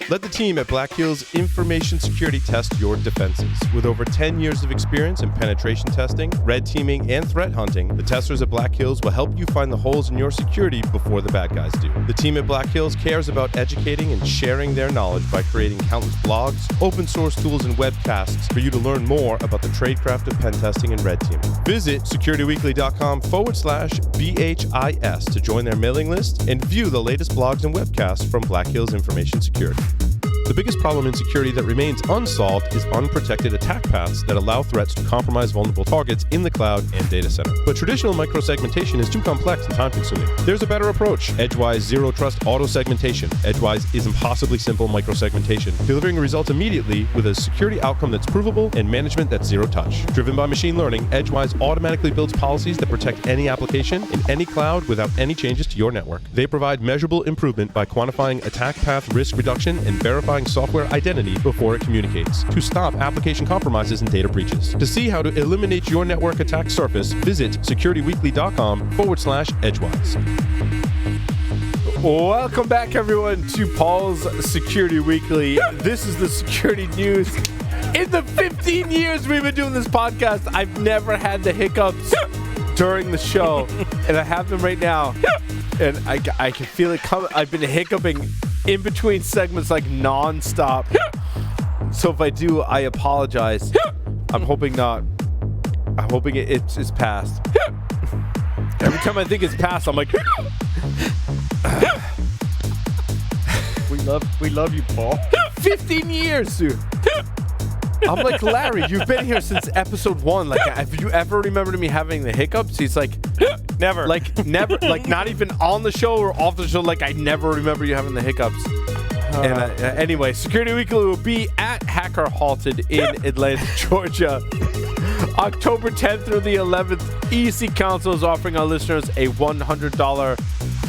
Let the team at Black Hills Information Security test your defenses. With over 10 years of experience in penetration testing, red teaming, and threat hunting, the testers at Black Hills will help you find the holes in your security before the bad guys do. The team at Black Hills cares about educating and sharing their knowledge by creating countless blogs, open source tools, and webcasts for you to learn more about the tradecraft of pen testing and red teaming. Visit securityweekly.com/BHIS to join their mailing list and view the latest blogs and webcasts from Black Hills Information Security. The biggest problem in security that remains unsolved is unprotected attack paths that allow threats to compromise vulnerable targets in the cloud and data center. But traditional microsegmentation is too complex and time-consuming. There's a better approach: Edgewise Zero Trust Auto Segmentation. Edgewise is impossibly simple microsegmentation, delivering results immediately with a security outcome that's provable and management that's zero touch. Driven by machine learning, Edgewise automatically builds policies that protect any application in any cloud without any changes to your network. They provide measurable improvement by quantifying attack path risk reduction and verifying software identity before it communicates to stop application compromises and data breaches. To see how to eliminate your network attack surface, visit securityweekly.com/Edgewise. Welcome back, everyone, to Paul's Security Weekly. This is the security news. In the 15 years we've been doing this podcast, I've never had the hiccups during the show, and I have them right now, and I can feel it coming. I've been hiccuping in between segments like non-stop. So if I do, I apologize. I'm hoping not. I'm hoping it's past. Every time I think it's past, I'm like... We love you, Paul. 15 years, dude. I'm like, Larry, you've been here since episode 1. Like, have you ever remembered me having the hiccups? He's like, never. Like, never. Like, not even on the show or off the show. Like, I never remember you having the hiccups. And anyway, Security Weekly will be at Hacker Halted in Atlanta, Georgia. October 10th through the 11th, EC Council is offering our listeners a $100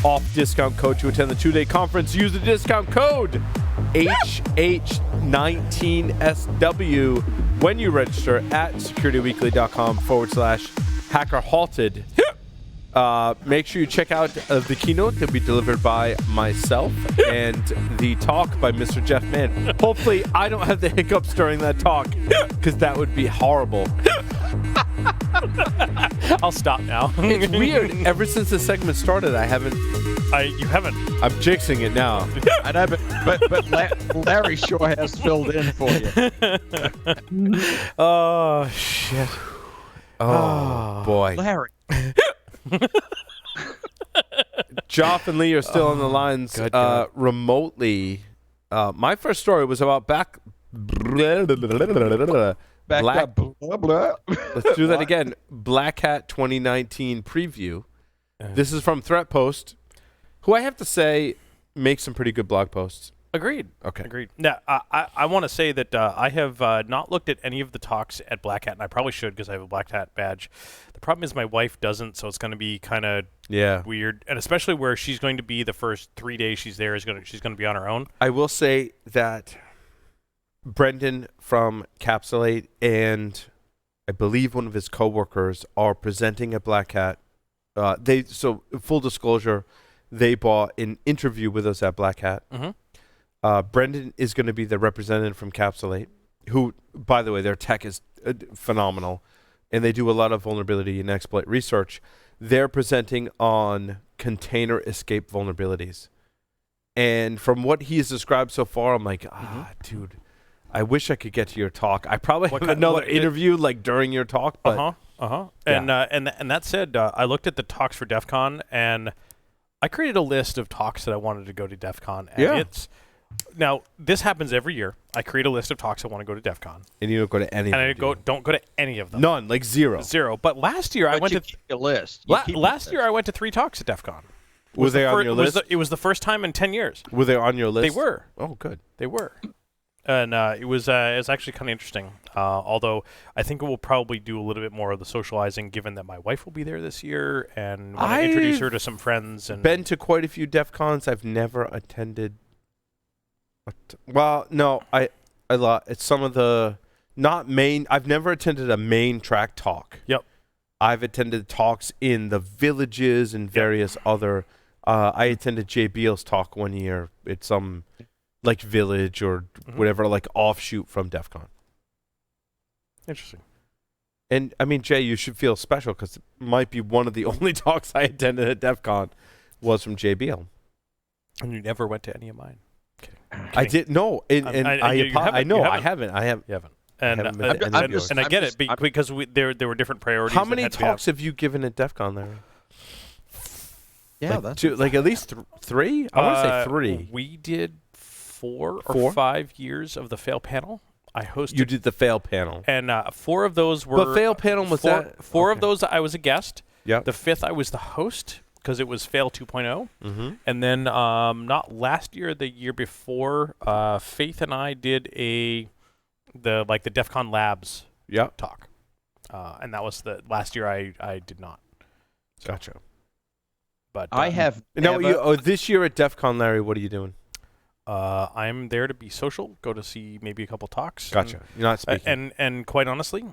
off discount code to attend the 2-day conference. Use the discount code HH19SW when you register at securityweekly.com/hackerhalted. Make sure you check out the keynote that will be delivered by myself and the talk by Mr. Jeff Mann. Hopefully, I don't have the hiccups during that talk, because that would be horrible. I'll stop now. It's weird. Ever since the segment started, I haven't. You haven't. I'm jinxing it now. I know, but Larry sure has filled in for you. Oh, shit. Oh, boy. Larry. Joff and Lee are still on the lines remotely. My first story was about Black Up, blah, blah. Let's do that again. Black Hat 2019 preview. This is from Threat Post, who I have to say makes some pretty good blog posts. Agreed. Okay. Agreed. Now, I want to say that I have not looked at any of the talks at Black Hat, and I probably should because I have a Black Hat badge. The problem is my wife doesn't, so it's going to be kind of weird, and especially where she's going to be the first 3 days she's there. She's going to be on her own. I will say that Brendan from Capsulate and I believe one of his coworkers are presenting at Black Hat. So full disclosure, they bought an interview with us at Black Hat. Mm-hmm. Brendan is going to be the representative from Capsulate, who, by the way, their tech is phenomenal, and they do a lot of vulnerability and exploit research. They're presenting on container escape vulnerabilities. And from what he's described so far, I'm like, dude, I wish I could get to your talk. I probably have another interview like during your talk. But Yeah. And that said, I looked at the talks for DEF CON, and I created a list of talks that I wanted to go to DEF CON. And now, this happens every year. I create a list of talks I want to go to DEF CON. And you don't go to any of them. And I don't go to any of them. None, like zero. Zero. But last year, I went to a list. Last year, I went to 3 talks at DEF CON. Were they on your list? It was the first time in 10 years. Were they on your list? They were. Oh, good. They were. And it was actually kind of interesting. Although I think we'll probably do a little bit more of the socializing, given that my wife will be there this year, and want to introduce her to some friends. And been to quite a few DEF CONs. I've never attended. Well, no, it's some of the not main. I've never attended a main track talk. Yep. I've attended talks in the villages and various other. I attended Jay Beal's talk one year at some like Village or whatever, like offshoot from DEF CON. Interesting. And I mean, Jay, you should feel special because it might be one of the only talks I attended at DEF CON was from JBL. And you never went to any of mine. I did no, and I know I haven't. You haven't. And I get it because there were different priorities. How many talks have you given at DEF CON there? Yeah, like that's at least 3. I want to say 3. We did 4 or 5 years of the fail panel. I hosted. You did the fail panel, and 4 of those were. But fail panel was four of those I was a guest. Yeah. The 5th I was the host because it was Fail 2.0. And then not last year, the year before, Faith and I did the DEF CON Labs talk. And that was the last year I did not. So. Gotcha. But I have this year at DEF CON, Larry, what are you doing? I'm there to be social, go to see maybe a couple talks. Gotcha. You're not speaking. And quite honestly,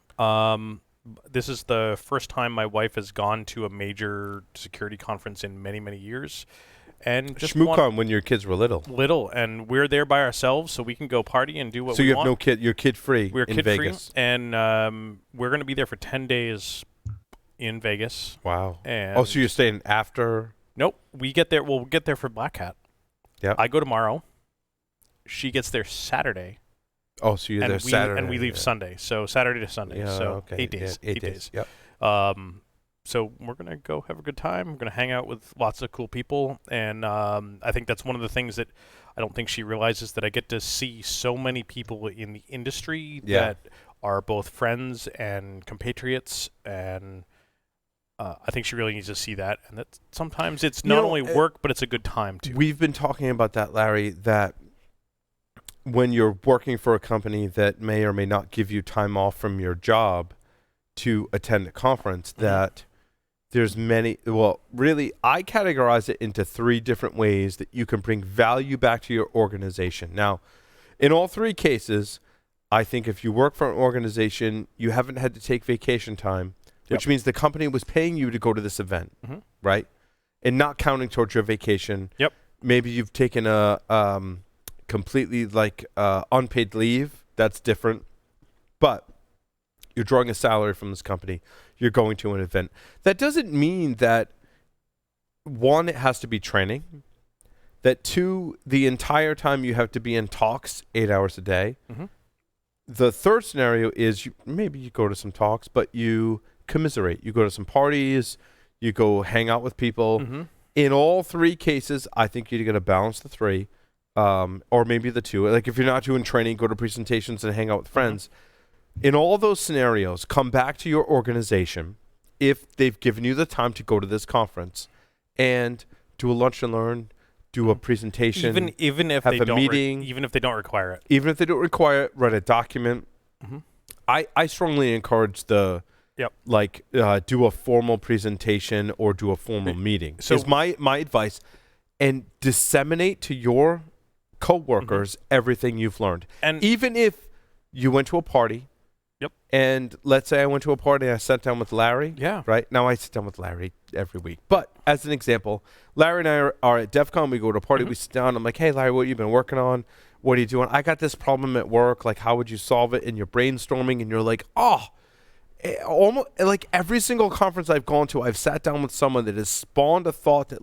this is the first time my wife has gone to a major security conference in many, many years. And just ShmooCon when your kids were little. And we're there by ourselves, so we can go party and do what we want. So you have no kid, you're kid-free We're in kid-free, Vegas. And we're going to be there for 10 days in Vegas. Wow. And so you're staying after? Nope. We'll get there for Black Hat. Yeah. I go tomorrow. She gets there Saturday. Oh, so you're there Saturday. And we leave Sunday. So Saturday to Sunday. Yeah, so okay. 8 days. Yeah, 8 days. Yep. So we're going to go have a good time. We're going to hang out with lots of cool people. And I think that's one of the things that I don't think she realizes, that I get to see so many people in the industry that are both friends and compatriots. And I think she really needs to see that. And that sometimes it's not only work, but it's a good time too. We've been talking about that, Larry, that when you're working for a company that may or may not give you time off from your job to attend a conference, that there's really, I categorize it into 3 different ways that you can bring value back to your organization. Now, in all 3 cases, I think if you work for an organization, you haven't had to take vacation time, which means the company was paying you to go to this event, right? And not counting towards your vacation. Yep. Maybe you've taken a completely unpaid leave. That's different. But you're drawing a salary from this company. You're going to an event. That doesn't mean that, 1, it has to be training. That 2, the entire time you have to be in talks 8 hours a day. The third scenario is maybe you go to some talks, but you commiserate. You go to some parties. You go hang out with people. In all 3 cases, I think you're going to balance the 3. Or maybe the 2. Like if you're not doing training, go to presentations and hang out with friends. In all those scenarios, come back to your organization if they've given you the time to go to this conference and do a lunch and learn, do a presentation, even if have they a don't meeting. Even if they don't require it. Even if they don't require it, write a document. I strongly encourage do a formal presentation or do a formal meeting. So is my advice, and disseminate to your coworkers everything you've learned. And even if you went to a party, and let's say I went to a party and I sat down with Larry. Yeah. Right? Now I sit down with Larry every week. But as an example, Larry and I are at DEF CON. We go to a party. We sit down. I'm like, hey, Larry, what have you been working on? What are you doing? I got this problem at work. Like, how would you solve it? And you're brainstorming. And you're like, almost like every single conference I've gone to, I've sat down with someone that has spawned a thought that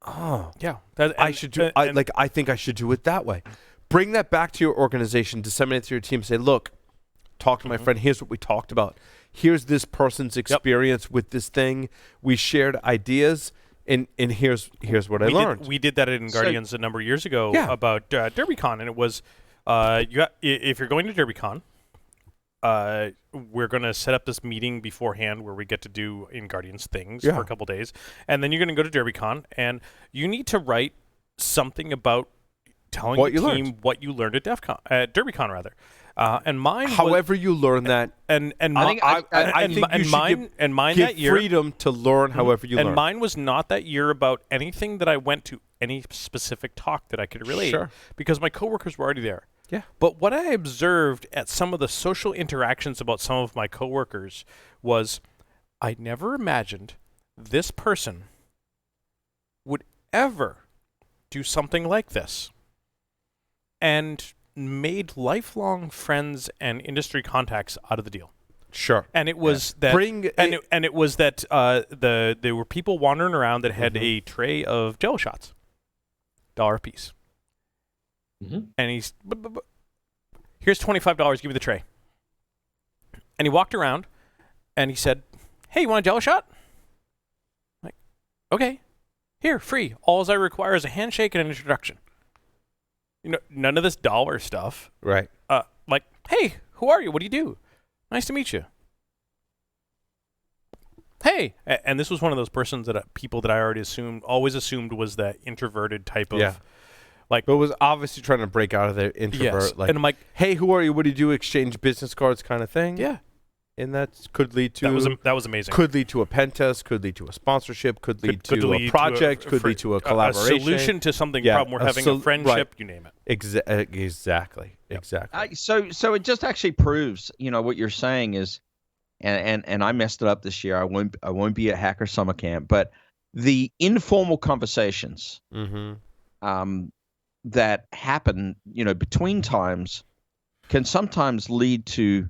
I should do. I think I should do it that way. Bring that back to your organization. Disseminate it to your team. Say, look, talk to my friend. Here's what we talked about. Here's this person's experience with this thing. We shared ideas, and here's what I learned. We did that in Guardians a number of years ago about DerbyCon, and it was if you're going to DerbyCon, we're going to set up this meeting beforehand where we get to do in Guardians things for a couple days, and then you're going to go to DerbyCon, and you need to write something about telling the team what you learned at DerbyCon rather. And mine, however you learn that, and mine that year, freedom to learn however you learn. And mine was not that year about anything that I went to, any specific talk that I could relate, because my coworkers were already there. Yeah. But what I observed at some of the social interactions about some of my coworkers was, I never imagined this person would ever do something like this. and made lifelong friends and industry contacts out of the deal. Sure. And it was that it was that there were people wandering around that had a tray of Jello shots, $1 a piece. And he's, here's $25, give me the tray. And he walked around and he said, hey, you want a Jello shot? I'm like, okay, here, free. All I require is a handshake and an introduction. You know, none of this dollar stuff. Right. Like, hey, who are you? What do you do? Nice to meet you. Hey, and this was one of those persons that people that I always assumed was that introverted type of, like, but was obviously trying to break out of their introvert. Yes. Like, and I'm like, hey, who are you? What do you do? Exchange business cards, kind of thing. Yeah, and that could lead to that was amazing. Could lead to a pen test. Could lead to a sponsorship. Could lead to a project. Could lead to a collaboration. A solution to something problem we're having. A friendship. Right. You name it. Exactly. Yep. Exactly. So it just actually proves, what you're saying is, and I messed it up this year. I won't be at Hacker Summer Camp, but the informal conversations that happen, between times, can sometimes lead to,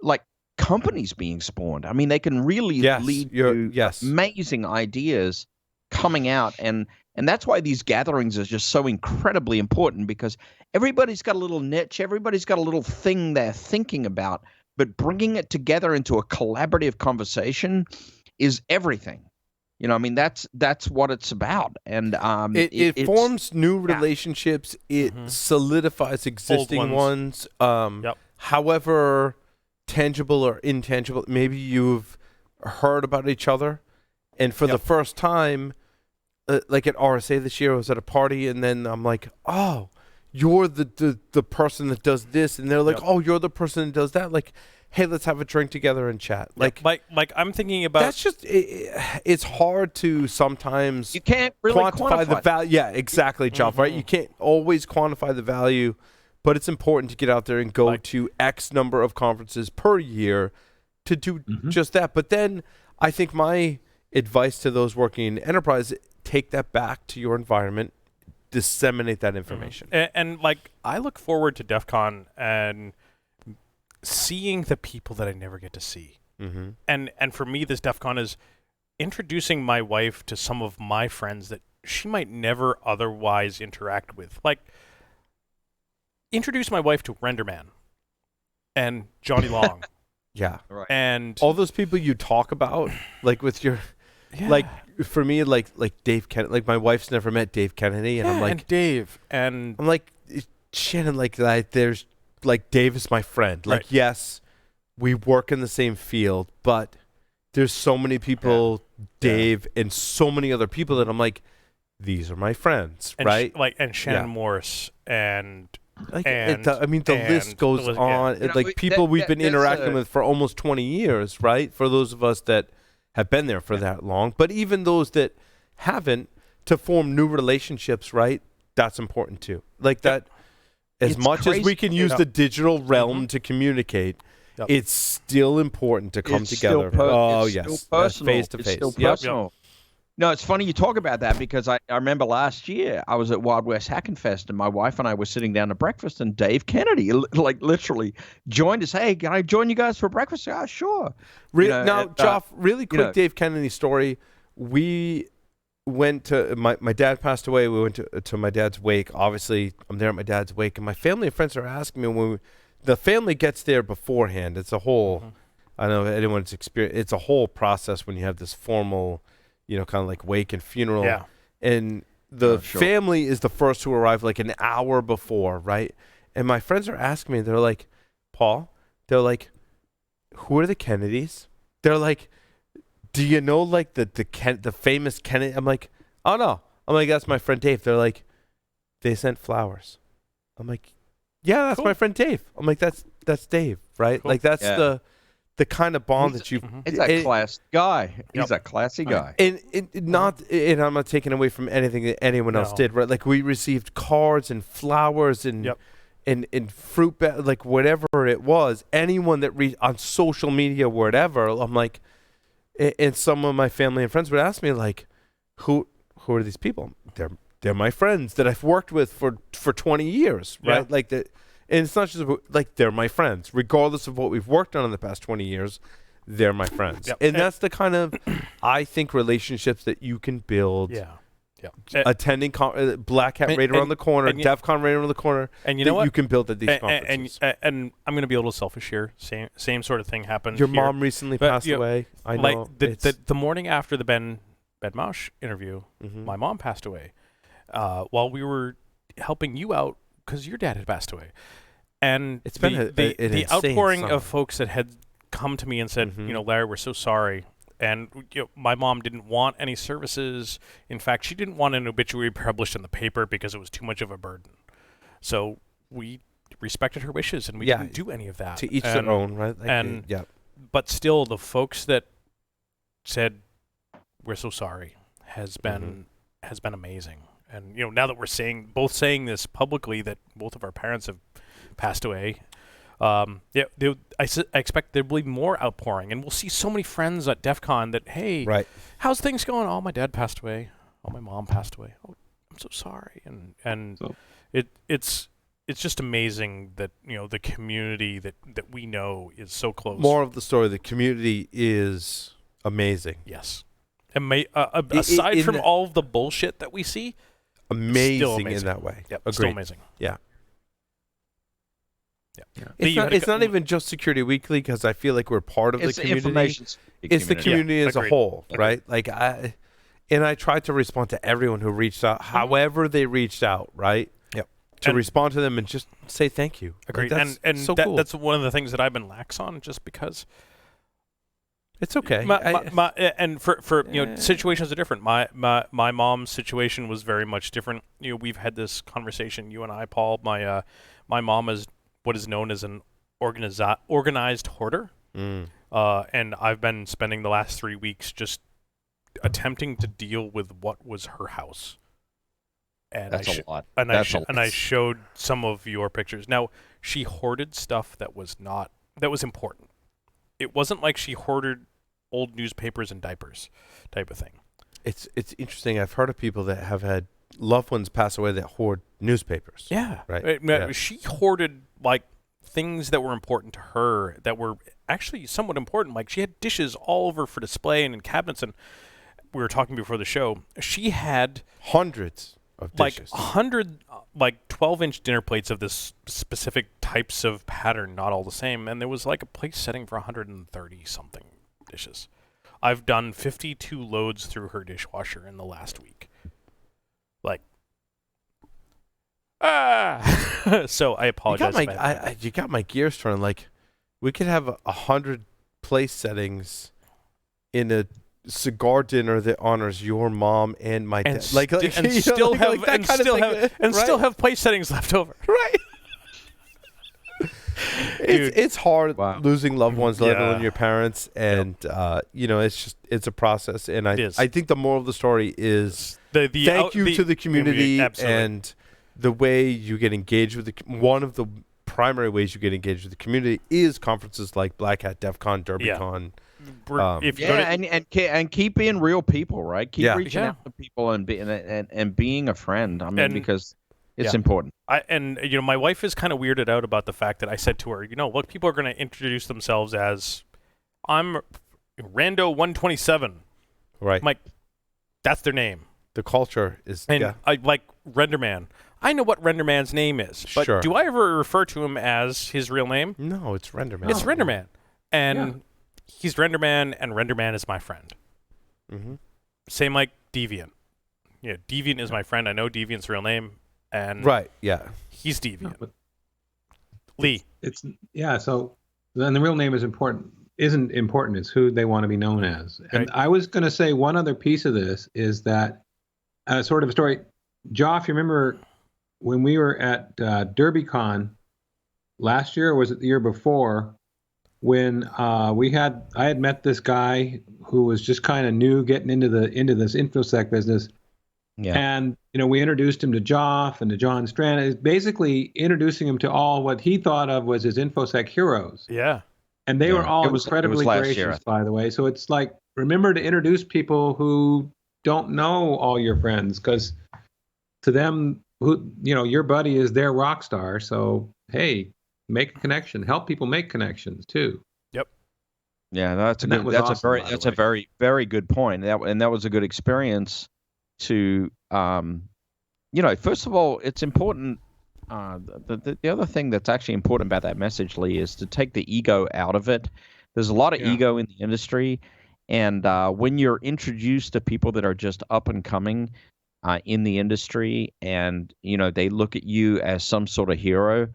like, companies being spawned. I mean, they can really lead to amazing ideas coming out, and that's why these gatherings are just so incredibly important, because everybody's got a little niche, everybody's got a little thing they're thinking about, but bringing it together into a collaborative conversation is everything. I mean, that's what it's about, and it forms new relationships. It solidifies existing ones. However tangible or intangible, maybe you've heard about each other, and for the first time, like at RSA this year, I was at a party, and then I'm like, oh, you're the person that does this, and they're like, oh, you're the person that does that. Like, hey, let's have a drink together and chat. Like I'm thinking about. That's just it's hard to sometimes. You can't really quantify the value. Yeah, exactly, Jeff. Right? You can't always quantify the value, but it's important to get out there and go to X number of conferences per year to do just that. But then I think my advice to those working in enterprise: take that back to your environment. Disseminate that information. And like, I look forward to DEF CON and seeing the people that I never get to see. And for me, this DEF CON is introducing my wife to some of my friends that she might never otherwise interact with. Like, introduce my wife to Renderman and Johnny Long. Right. And all those people you talk about, like with your... Like, for me, like Dave Kennedy, like my wife's never met Dave Kennedy, and I'm like, and Dave, and I'm like, Shannon, like there's, like, Dave is my friend. Like, yes, we work in the same field, but there's so many people, Dave, and so many other people that I'm like, these are my friends, and right? And Shannon Morris, and the list goes on. Like, people we've been interacting with for almost 20 years, right? For those of us that have been there for that long, but even those that haven't, to form new relationships, right? That's important too. Like that, as much as we can use the digital realm to communicate, it's still important to come together. Face to face. Yep. No, it's funny you talk about that, because I remember last year I was at Wild West Hackin' Fest, and my wife and I were sitting down to breakfast, and Dave Kennedy, like, literally joined us. Hey, can I join you guys for breakfast? Yeah, sure. Now, Joff, really quick Dave Kennedy story. We went to, my dad passed away. We went to my dad's wake. Obviously, I'm there at my dad's wake, and my family and friends are asking me when the family gets there beforehand. It's a whole, I know anyone's experience, it's a whole process when you have this formal, kind of like wake and funeral. Yeah. And the family is the first to arrive like an hour before, right? And my friends are asking me, they're like, Paul, they're like, who are the Kennedys? They're like, do you know, like, the famous Kennedy? I'm like, oh, no. I'm like, that's my friend Dave. They're like, they sent flowers. I'm like, yeah, that's my friend Dave. I'm like, that's Dave, right? Cool. Like, that's the kind of bond that you... He's a class guy. He's a classy guy. And I'm not taking away from anything that anyone else did, right? Like, we received cards and flowers and fruit, like, whatever it was. Anyone that on social media, whatever, I'm like... And some of my family and friends would ask me, like, who are these people? They're they're my friends that I've worked with for 20 years, right? Yeah. Like that, and it's not just about, like, they're my friends, regardless of what we've worked on in the past 20 years. They're my friends, and that's the kind of, I think, relationships that you can build. Yeah. Attending Black Hat right around the corner, DEF CON right around the corner, and you know what? You can build at these conferences. And I'm going to be a little selfish here. Same sort of thing happened. Your mom recently passed away. I know. Like the morning after the Ben Mauch interview, my mom passed away while we were helping you out because your dad had passed away. And it's been the outpouring of folks that had come to me and said, Larry, we're so sorry. And my mom didn't want any services. In fact, she didn't want an obituary published in the paper because it was too much of a burden. So we respected her wishes, and we didn't do any of that. To each their own, right? Like but still, the folks that said we're so sorry has been amazing. And now that we're both saying this publicly, that both of our parents have passed away. I expect there will be more outpouring, and we'll see so many friends at DEF CON that, hey, how's things going? Oh, my dad passed away. Oh, my mom passed away. Oh, I'm so sorry. And so it's just amazing that the community that we know is so close. More of the story, the community is amazing. Yes, aside from all of the bullshit that we see, amazing in that way. Yep, still amazing. Yeah. Yeah. It's not even just Security Weekly, because I feel like we're part of the community. It's the community as a whole, right? Like I tried to respond to everyone who reached out, however they reached out, right? Yep. To respond to them and just say thank you. Agreed. Like, and so cool. That's one of the things that I've been lax on, just because. It's okay. And for situations are different. My mom's situation was very much different. We've had this conversation, you and I, Paul. My mom is what is known as an organized hoarder. And I've been spending the last 3 weeks just attempting to deal with what was her house. And that's a lot. And I showed some of your pictures. Now, she hoarded stuff that was important. It wasn't like she hoarded old newspapers and diapers type of thing. It's interesting. I've heard of people that have had loved ones pass away that hoard newspapers. Yeah. Right. She hoarded like things that were important to her, that were actually somewhat important. Like she had dishes all over for display and in cabinets, and we were talking before the show. She had hundreds of dishes. Like 100 12-inch dinner plates of this specific types of pattern, not all the same, and there was like a place setting for 130 something dishes. I've done 52 loads through her dishwasher in the last week. So I apologize. You got my gears turning. Like, we could have 100 place settings in a cigar dinner that honors your mom and my dad. Still have place settings left over. Right. It's hard losing loved ones, let alone your parents, and it's a process. And I think the moral of the story is thank you to the community and the way you get engaged with one of the primary ways you get engaged with the community is conferences like Black Hat, DEF CON, DerbyCon. And keep being real people, right? Keep reaching out to people and being a friend. I mean, because it's important. My wife is kind of weirded out about the fact that I said to her, look, people are going to introduce themselves as, I'm Rando 127. Right. I'm like, that's their name. The culture is, I like Renderman. I know what Renderman's name is, but do I ever refer to him as his real name? No, it's Renderman. It's Renderman. And he's Renderman, and Renderman is my friend. Mm-hmm. Same like Deviant. Yeah, Deviant is my friend. I know Deviant's real name. And he's Deviant. No, Lee. So then the real name isn't important. It's who they want to be known as. And I was going to say one other piece of this is that sort of a story. Joff, you remember when we were at DerbyCon last year, or was it the year before, when I had met this guy who was just kind of new getting into this InfoSec business. Yeah. And, we introduced him to Joff and to John Strand, basically introducing him to all what he thought of was his InfoSec heroes. Yeah. And they were all incredibly gracious, by the way. So it's like, remember to introduce people who don't know all your friends, because to them, your buddy is their rock star. So, hey, make a connection. Help people make connections too. Yep. Yeah, that's a very, very good point. That was a good experience to, first of all, it's important. The other thing that's actually important about that message, Lee, is to take the ego out of it. There's a lot of ego in the industry. And when you're introduced to people that are just up and coming in the industry, and they look at you as some sort of hero,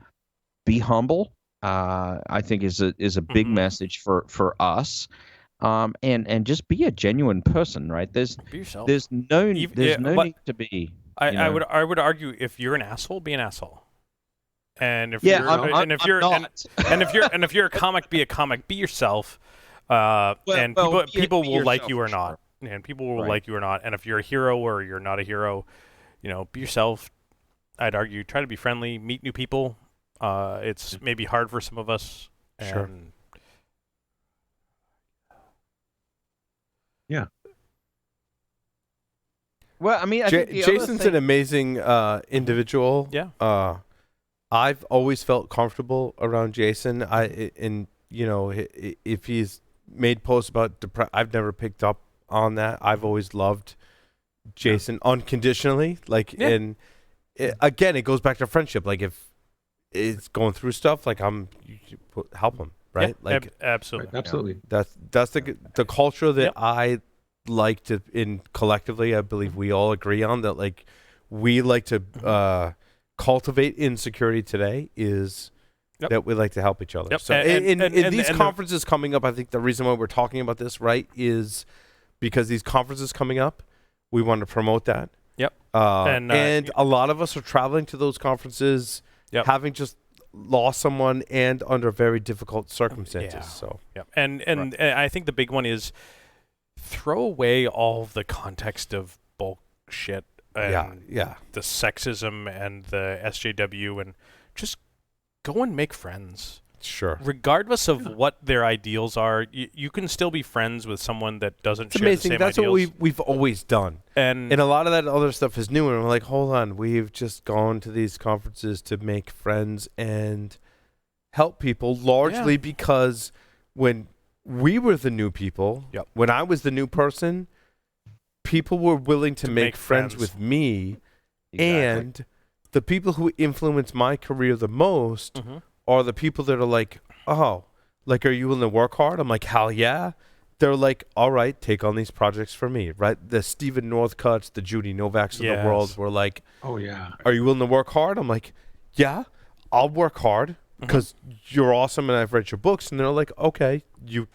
be humble. I think is a big message for us, and just be a genuine person, right? There's no need to be. I would argue if you're an asshole, be an asshole. And if you're a comic, be a comic. Be yourself. People will like you or not. And people will like you or not. And if you're a hero or you're not a hero, be yourself. I'd argue try to be friendly, meet new people. It's maybe hard for some of us. Sure. Yeah. Well, I mean, I think Jason's an amazing individual. Yeah. I've always felt comfortable around Jason. If he's made posts about depression, I've never picked up on that. I've always loved Jason unconditionally. And again, it goes back to friendship. Like if it's going through stuff, like help him, right? Yeah, absolutely. Absolutely. That's the culture that I like to collectively. I believe we all agree on that. Like we like to cultivate in security today is that we like to help each other. Yep. So in these conferences coming up, I think the reason why we're talking about this, right, is because these conferences coming up, we want to promote that. Yep. And a lot of us are traveling to those conferences, having just lost someone and under very difficult circumstances. Yeah. So and I think the big one is throw away all the context of bullshit and the sexism and the SJW and just go and make friends. Sure. Regardless of what their ideals are, you can still be friends with someone that doesn't share the same That's ideals. What we've always done. And a lot of that other stuff is new. And we're like, hold on, we've just gone to these conferences to make friends and help people, largely because when we were the new people, when I was the new person, people were willing to make friends with me. Exactly. And the people who influence my career the most are the people that are like, are you willing to work hard? I'm like, hell yeah. They're like, all right, take on these projects for me, right? The Stephen Northcutts, the Judy Novaks of the world were like, oh yeah, are you willing to work hard? I'm like, yeah, I'll work hard because you're awesome and I've read your books. And they're like, okay, you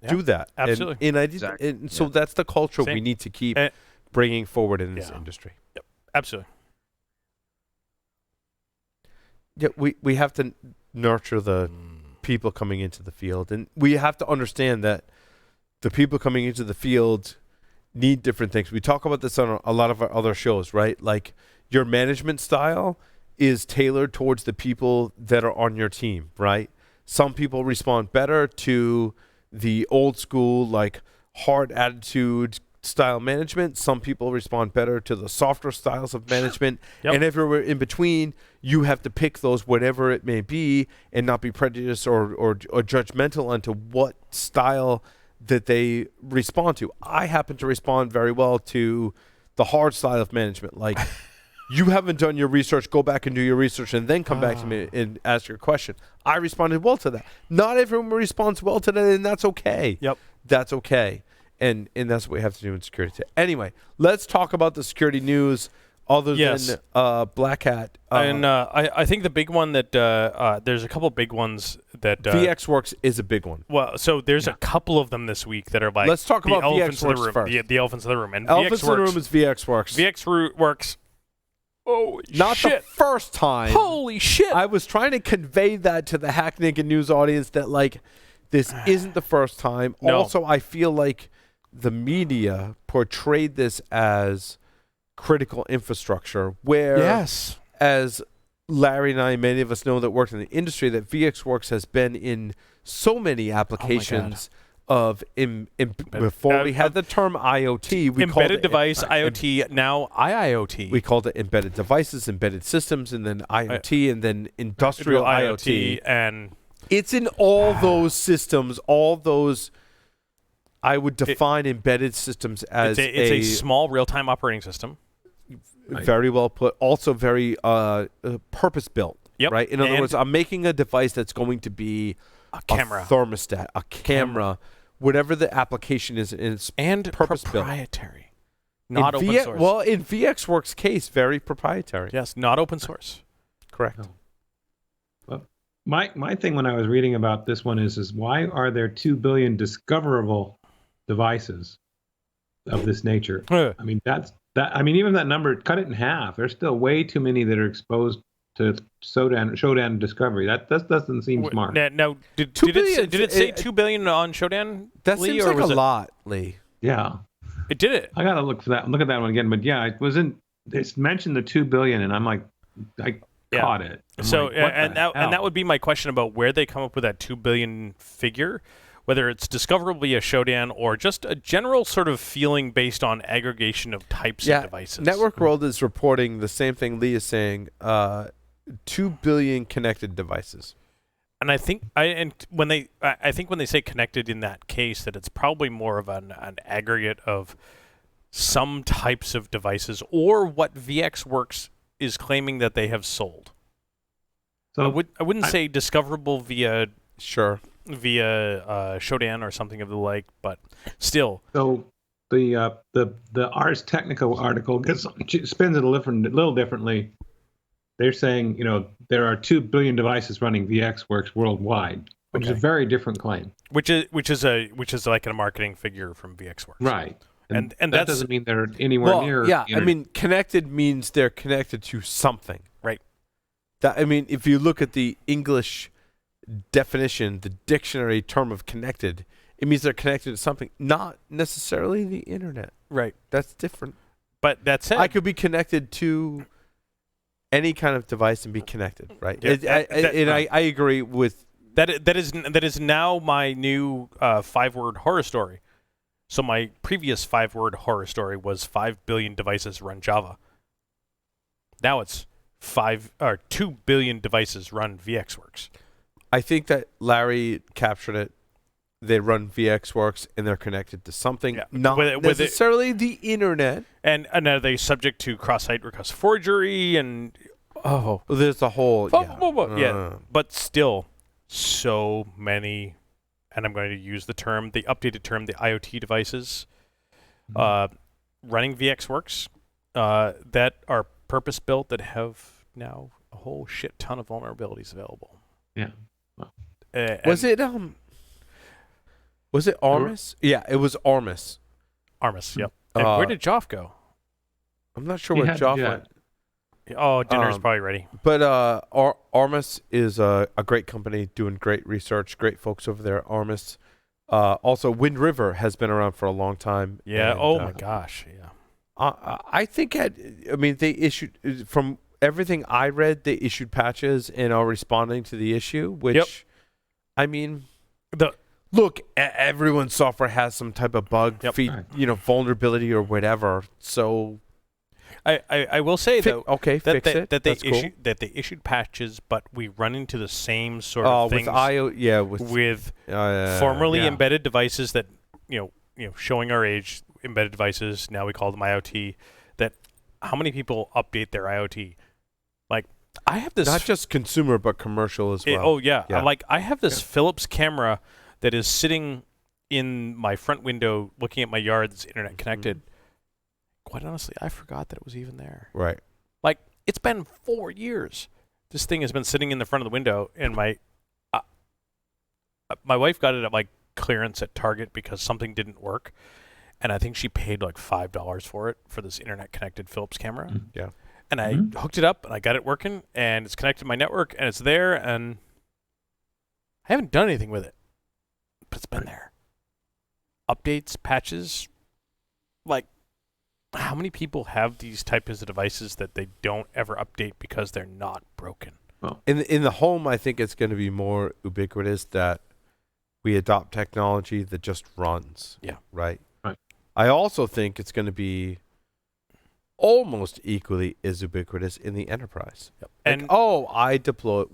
do that. Absolutely. And so that's the culture we need to keep bringing forward in this industry. Yep. Absolutely. Yeah, we have to nurture the people coming into the field, and we have to understand that the people coming into the field need different things. We talk about this on a lot of our other shows, right? Like your management style is tailored towards the people that are on your team, right? Some people respond better to the old school, like hard attitude style management. Some people respond better to the softer styles of management. And everywhere in between, you have to pick those, whatever it may be, and not be prejudiced or judgmental onto what style that they respond to. I happen to respond very well to the hard style of management. Like, you haven't done your research, go back and do your research and then come back to me and ask your question. I responded well to that. Not everyone responds well to that, and that's okay. That's okay. And that's what we have to do in security. Anyway, let's talk about the security news other than Black Hat. I think the big one that there's a couple big ones that Vxworks is a big one. Well, so there's a couple of them this week that are like let's talk about Vxworks first. The elephants in the room. And elephants in the room is Vxworks. Vxworks. Oh, not the first time. Holy shit! I was trying to convey that to the Hack Naked News audience that like this isn't the first time. No. Also, I feel like the media portrayed this as critical infrastructure, where as Larry and I, many of us know that worked in the industry, that Vxworks has been in so many applications of before we had the term IoT, we called embedded device, IoT, now IIoT. We called it embedded devices, embedded systems, and then IoT, and then industrial IoT. And it's in all those systems, all those. I would define embedded systems as it's a small real-time operating system. Very well put. Also very purpose-built. Yep. Right? In other words, I'm making a device that's going to be a camera, a thermostat, a camera, whatever the application is, and purpose-built. Proprietary. Not open source. Well, in Vxworks' case, very proprietary. Yes, not open source. Correct. Well, my thing when I was reading about this one is why are there 2 billion discoverable devices of this nature? I mean, I mean, even that number, cut it in half. There's still way too many that are exposed to Shodan discovery. That doesn't seem smart. Now, did it say 2 billion on Shodan? That seems like a lot, Lee. Yeah, it did it. I gotta look at that one again. But yeah, it wasn't. It's mentioned the 2 billion, and I'm like, I caught it. So and that would be my question about where they come up with that 2 billion figure. Whether it's discoverable via Shodan or just a general sort of feeling based on aggregation of types of devices. Network World is reporting the same thing Lee is saying, 2 billion connected devices. And I think when they say connected in that case, that it's probably more of an aggregate of some types of devices or what Vxworks is claiming that they have sold. So I wouldn't say discoverable via Shodan or something of the like, but still. So the Ars Technica article spins it a little differently. They're saying, there are 2 billion devices running Vxworks worldwide, which is a very different claim. Which is like a marketing figure from Vxworks. Right. And that doesn't mean they're anywhere near. Yeah, I mean, connected means they're connected to something. Right. If you look at the English definition, the dictionary term of connected, it means they're connected to something, not necessarily the internet. Right. That's different. But that said, I could be connected to any kind of device and be connected, right? Yeah, I agree with that. That is now my new 5-word horror story. So my previous 5-word horror story was 5 billion devices run Java. Now it's 2 billion devices run Vxworks. I think that Larry captured it. They run Vxworks and they're connected to something, not necessarily the internet. And are they subject to cross-site request forgery and there's a whole but still so many, and I'm going to use the updated term, the IoT devices running Vxworks that are purpose-built that have now a whole shit ton of vulnerabilities available. Yeah. Was it Armis? Yeah, it was Armis. Armis, yep. And where did Joff go? I'm not sure where Joff went. Oh, dinner's probably ready. But Armis is a great company doing great research, great folks over there. Armis. Also, Wind River has been around for a long time. Yeah. And, my gosh. Yeah. I think they issued, from everything I read, they issued patches and are responding to the issue, which, look, everyone's software has some type of bug, vulnerability or whatever. So I will say though, that they issued patches, but we run into the same sort of things with formerly embedded devices that showing our age, embedded devices. Now we call them IoT. That how many people update their IoT? Like I have this not just consumer but commercial as well. I have this Philips camera that is sitting in my front window looking at my yard that's internet connected. Quite honestly, I forgot that it was even there. Right. Like, it's been 4 years. This thing has been sitting in the front of the window, and my wife got it at, like, clearance at Target because something didn't work, and I think she paid, like, $5 for it, for this internet-connected Philips camera. Mm-hmm. Yeah. And I hooked it up, and I got it working, and it's connected to my network, and it's there, and I haven't done anything with it. But it's been there. Updates, patches, like, how many people have these types of devices that they don't ever update because they're not broken? Well, in the home, I think it's going to be more ubiquitous that we adopt technology that just runs. Yeah. Right? Right. I also think it's going to be almost equally as ubiquitous in the enterprise. Yep. Like, And I deploy.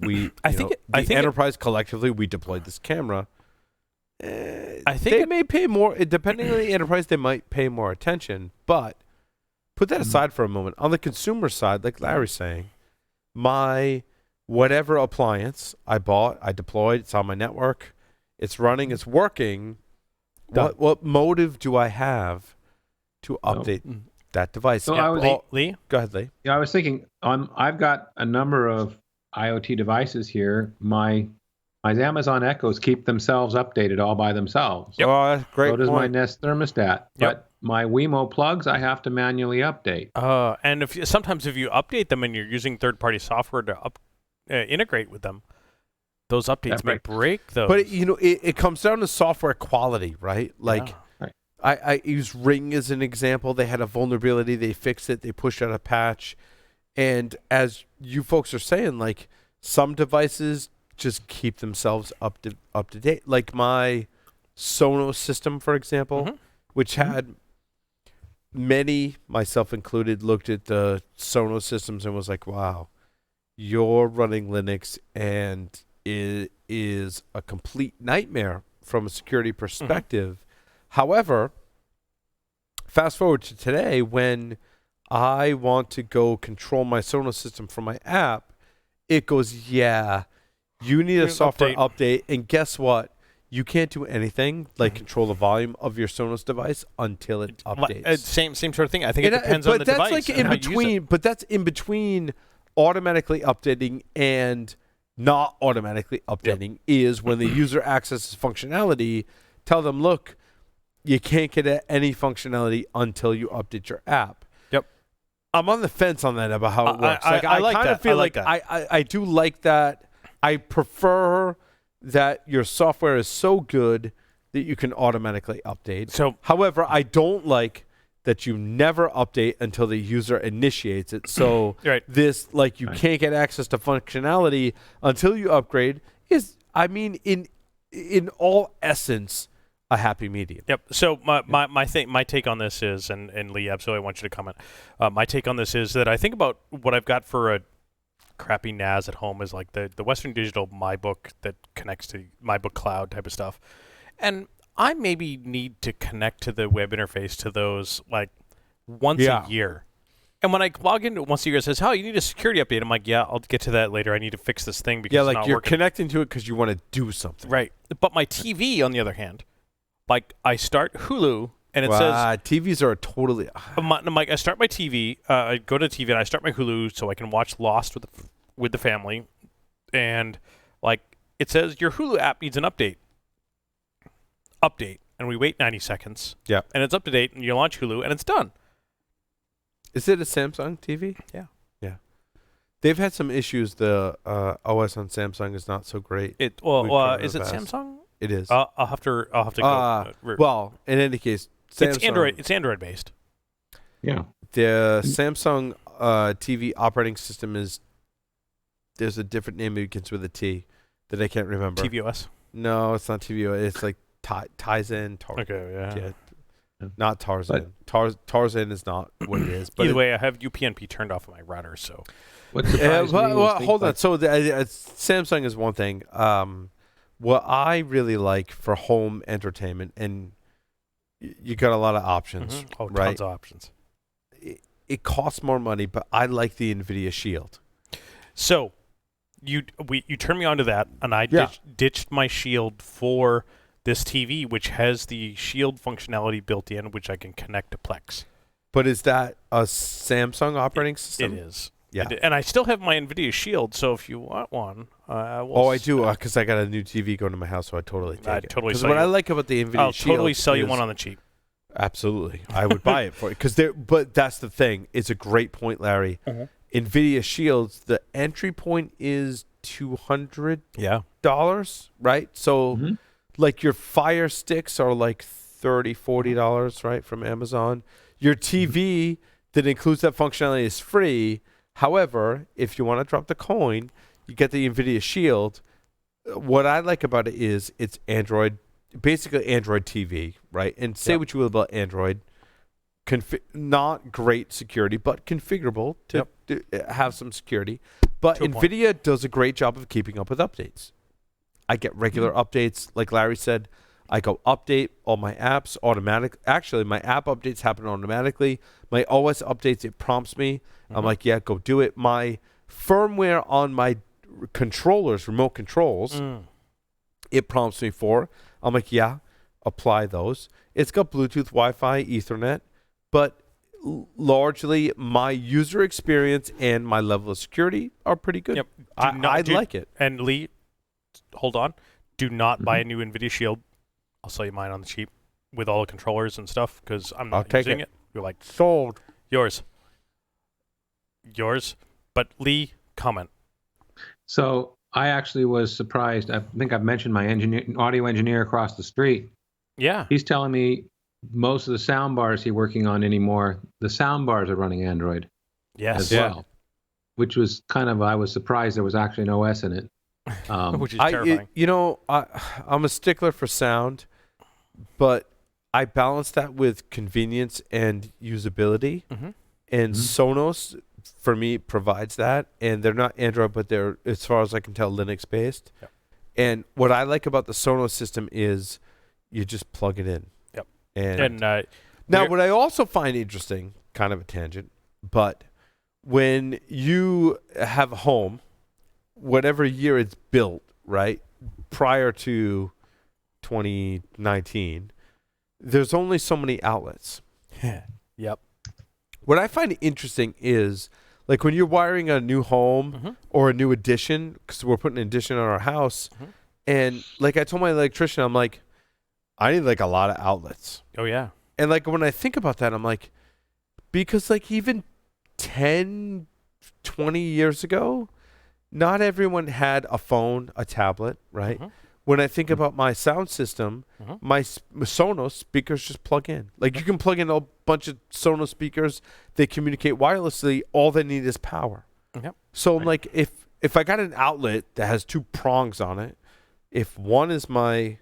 I think the enterprise collectively we deployed this camera. I think they may pay more, depending on the enterprise. They might pay more attention, but put that aside for a moment. On the consumer side, like Larry's saying, my whatever appliance I bought, I deployed. It's on my network. It's running. It's working. What motive do I have to update that device? So Lee? Go ahead, Lee. Yeah, I was thinking, I've got a number of IoT devices here. My Amazon Echoes keep themselves updated all by themselves. Yep. Oh, that's great. So does my Nest thermostat. Yep. But my Wemo plugs, I have to manually update. And sometimes if you update them and you're using third-party software to integrate with them, those updates may break those. But it comes down to software quality, right? Like, right. I use Ring as an example. They had a vulnerability. They fixed it. They pushed out a patch. And as you folks are saying, like, some devices just keep themselves up to date. Like my Sonos system, for example, which had many, myself included, looked at the Sonos systems and was like, wow, you're running Linux and it is a complete nightmare from a security perspective. However, fast forward to today, when I want to go control my Sonos system from my app, it goes, yeah, you need a software update. And guess what? You can't do anything like control the volume of your Sonos device until it updates. Same sort of thing. I think it depends on the device. But that's like in between. But that's in between automatically updating and not automatically updating is when the user accesses functionality. Tell them, look, you can't get any functionality until you update your app. Yep. I'm on the fence on that about how it works. I kind of feel like that. I do like that. I prefer that your software is so good that you can automatically update. So, however, I don't like that you never update until the user initiates it. So this, like, you can't get access to functionality until you upgrade is, I mean, in all essence, a happy medium. Yep. So my take on this is, and Lee, absolutely, I want you to comment. My take on this is that I think about what I've got for a crappy NAS at home is like the Western Digital MyBook that connects to MyBook Cloud type of stuff. And I maybe need to connect to the web interface to those like once a year. And when I log in once a year, it says, "Oh, you need a security update." I'm like, "Yeah, I'll get to that later. I need to fix this thing because it's not you're working." connecting to it because you want to do something. Right. But my TV, on the other hand, like I start Hulu and it says TVs are totally. I'm like, I start my TV. I go to TV and I start my Hulu so I can watch Lost with the family, and like it says your Hulu app needs an update. And we wait 90 seconds. Yeah. And it's up to date, and you launch Hulu, and it's done. Is it a Samsung TV? Yeah. Yeah. They've had some issues. The OS on Samsung is not so great. Is it Samsung? It is. I'll have to go. Well, in any case, Samsung, it's Android based. Yeah. The Samsung TV operating system there's a different name it begins with a T that I can't remember. tvOS? No, it's not tvOS. It's like Tizen. Okay, yeah. Not Tarzan. Tarzan is not what it is. But either way, I have UPnP turned off on my router, so. What surprised me hold on. So Samsung is one thing. What I really like for home entertainment, and you got a lot of options, right? Tons of options. It costs more money, but I like the NVIDIA Shield. So, you turned me on to that, and I ditched my Shield for this TV, which has the Shield functionality built in, which I can connect to Plex. But is that a Samsung operating system? It is. Yeah. And I still have my NVIDIA Shield, so if you want one, I do, because I got a new TV going to my house, so I totally take it. Totally. Because what I like about the NVIDIA I'll Shield totally sell you one on the cheap. Absolutely. I would buy it for you. But that's the thing. It's a great point, Larry. NVIDIA Shields, the entry point is $200. Right? So, like your Fire Sticks are like $30, $40, right, from Amazon. Your TV that includes that functionality is free. However, if you want to drop the coin, you get the NVIDIA Shield. What I like about it is it's Android basically Android TV, right? And say what you will about Android. Not great security, but configurable to have some security. But NVIDIA does a great job of keeping up with updates. I get regular updates. Like Larry said, I go update all my apps automatic. Actually, my app updates happen automatically. My OS updates, it prompts me. I'm like, yeah, go do it. My firmware on my controllers, remote controls, it prompts me for. I'm like, yeah, apply those. It's got Bluetooth, Wi-Fi, Ethernet, but largely my user experience and my level of security are pretty good. Yep. I like it. And Lee, hold on. Do not buy a new NVIDIA Shield. I'll sell you mine on the cheap with all the controllers and stuff because I'm not using it. You're like, sold. Yours. But Lee, comment. So I actually was surprised. I think I've mentioned my audio engineer across the street. Yeah. He's telling me most of the sound bars he's working on anymore, the sound bars are running Android as well, which was I was surprised there was actually an OS in it. Which is terrifying. I'm a stickler for sound, but I balance that with convenience and usability. And Sonos, for me, provides that. And they're not Android, but they're, as far as I can tell, Linux-based. Yep. And what I like about the Sonos system is you just plug it in. Yep. And now, what I also find interesting, kind of a tangent, but when you have a home, whatever year it's built, right, prior to 2019, there's only so many outlets. Yep. What I find interesting is, like, when you're wiring a new home or a new addition, because we're putting an addition on our house, and, like, I told my electrician, I'm like, I need, like, a lot of outlets. Oh, yeah. And, like, when I think about that, I'm like, because, like, even 10, 20 years ago, not everyone had a phone, a tablet, right? When I think about my sound system, my Sonos speakers just plug in. Like, you can plug in a bunch of Sonos speakers. They communicate wirelessly. All they need is power. So, like, if I got an outlet that has two prongs on it, if one is my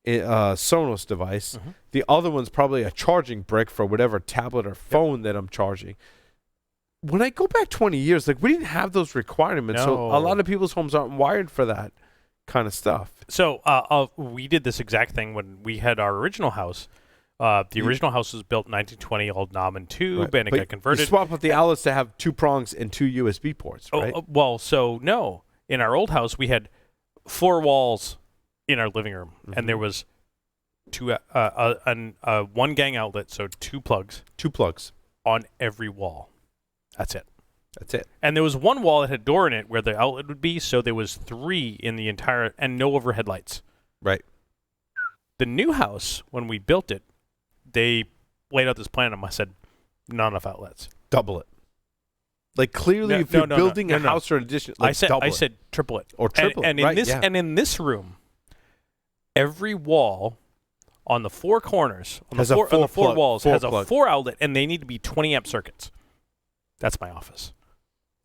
Sonos device, the other one's probably a charging brick for whatever tablet or phone that I'm charging. When I go back 20 years, like, we didn't have those requirements. No. So a lot of people's homes aren't wired for that kind of stuff. So we did this exact thing when we had our original house. The original house was built in 1920, old knob and tube, and it got converted. You swap out the outlets to have two prongs and two USB ports, right? No. In our old house, we had 4 walls in our living room, and there was one gang outlet, so 2 plugs. 2 plugs. On every wall. That's it. And there was one wall that had a door in it where the outlet would be, so there was 3 in the entire, and no overhead lights. Right. The new house, when we built it, they laid out this plan, and I said, not enough outlets. Double it. Like, clearly, if you're building a house or an addition, like, I said triple it. Or triple it, and in this, and in this room, every wall on the 4 corners, on the 4 walls, has a 4 outlet, and they need to be 20 amp circuits. That's my office.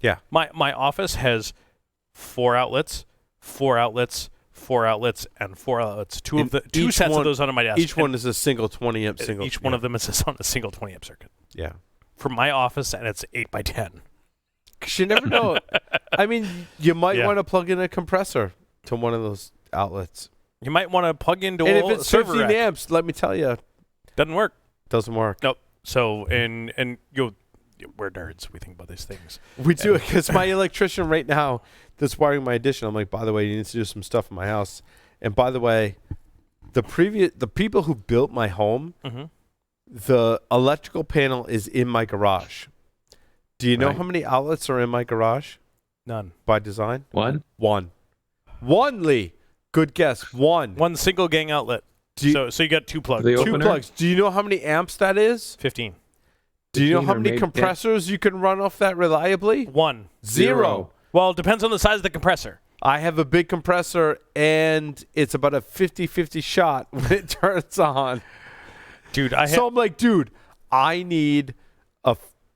Yeah. My office has 4 outlets, 4 outlets, 4 outlets, and 4 outlets. Two sets of those under my desk. Each one is a single 20 amp single. Each one of them is on a single 20 amp circuit. Yeah. For my office, and it's 8 by 10. Because you never know. I mean, you might want to plug in a compressor to one of those outlets. You might want to plug into and a if it's server 15 rack. amps, let me tell you. Doesn't work. Doesn't work. Nope. So, and we're nerds. We think about these things. We do it because my electrician right now that's wiring my addition, I'm like, by the way, you need to do some stuff in my house. And by the way, the people who built my home, the electrical panel is in my garage. Do you know how many outlets are in my garage? None. By design? One, Lee. Good guess. One single gang outlet. So you got 2 plugs. 2 plugs. Do you know how many amps that is? 15. Do you know how many compressors you can run off that reliably? 1. 0. Well, it depends on the size of the compressor. I have a big compressor, and it's about a 50-50 shot when it turns on. Dude, So I'm like, dude, I need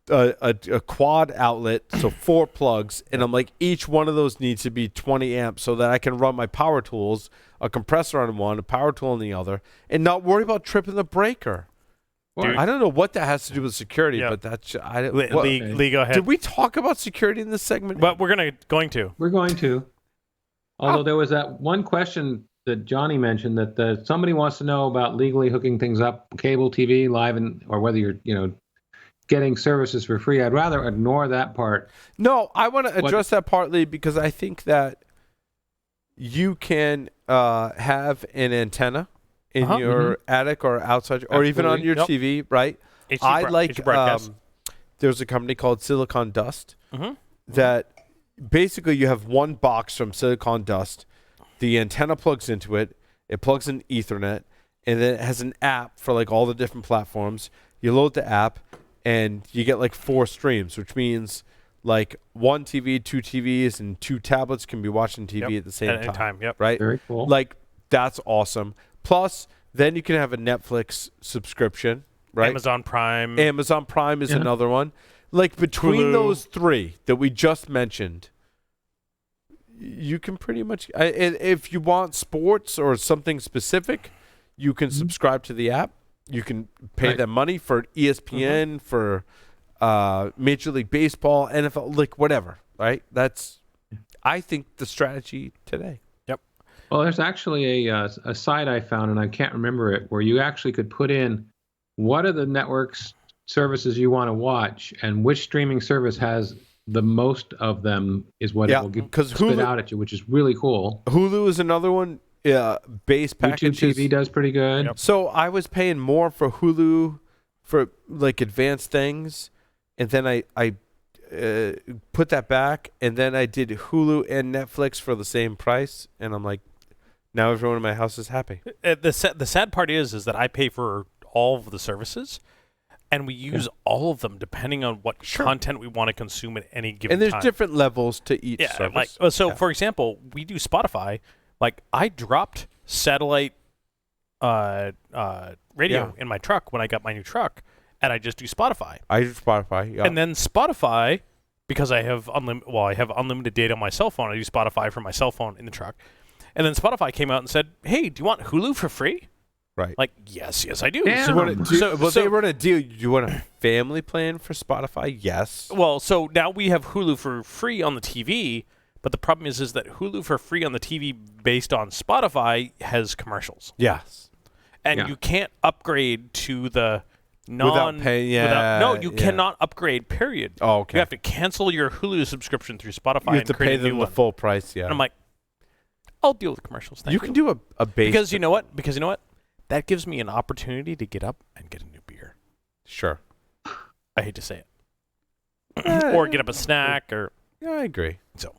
a quad outlet, so 4 plugs, and I'm like, each one of those needs to be 20 amps so that I can run my power tools, a compressor on one, a power tool on the other, and not worry about tripping the breaker. Dude, I don't know what that has to do with security, but that's Lee, go ahead. Did we talk about security in this segment? But we're going to. We're going to. Although there was that one question that Johnny mentioned that somebody wants to know about legally hooking things up, cable TV, live, or whether you're getting services for free. I'd rather ignore that part. No, I want to address that partly because I think that you can have an antenna in your attic or outside, or even on your TV, right? I like, there's a company called Silicon Dust that basically you have one box from Silicon Dust. The antenna plugs into it. It plugs in Ethernet, and then it has an app for like all the different platforms. You load the app, and you get like 4 streams, which means like 1 TV, 2 TVs, and 2 tablets can be watching TV at the same time. Right? Very cool. Like, that's awesome. Plus, then you can have a Netflix subscription, right? Amazon Prime. Amazon Prime is another one. Like, between those 3 that we just mentioned, you can pretty much, if you want sports or something specific, you can subscribe to the app. You can pay them money for ESPN, for Major League Baseball, NFL, like whatever, right? That's, I think, the strategy today. Yep. Well, there's actually a site I found, and I can't remember it, where you actually could put in what are the networks services you want to watch, and which streaming service has the most of them is what it will spit out at you, which is really cool. Hulu is another one. Base packages. YouTube TV does pretty good. Yep. So I was paying more for Hulu for like advanced things, and then I put that back, and then I did Hulu and Netflix for the same price, and I'm like, now everyone in my house is happy. The sad part is that I pay for all of the services, and we use all of them depending on what content we want to consume at any given time. And there's different levels to each service. For example, we do Spotify. Like, I dropped satellite radio in my truck when I got my new truck, and I just do Spotify. I do Spotify, And then Spotify, because I have unlimited data on my cell phone, I do Spotify from my cell phone in the truck. And then Spotify came out and said, hey, do you want Hulu for free? Right. Like, yes, I do. They run a deal. Do you want a family plan for Spotify? Yes. Well, so now we have Hulu for free on the TV, but the problem is that Hulu for free on the TV based on Spotify has commercials. Yes. And you can't upgrade to the without paying. You cannot upgrade, period. Oh, okay. You have to cancel your Hulu subscription through Spotify. You have to pay them the full price, And I'm like, I'll deal with commercials. Thank you. You can do a base. Because you know what? That gives me an opportunity to get up and get a new beer. Sure. I hate to say it. Or get up a snack or... Yeah, I agree. So...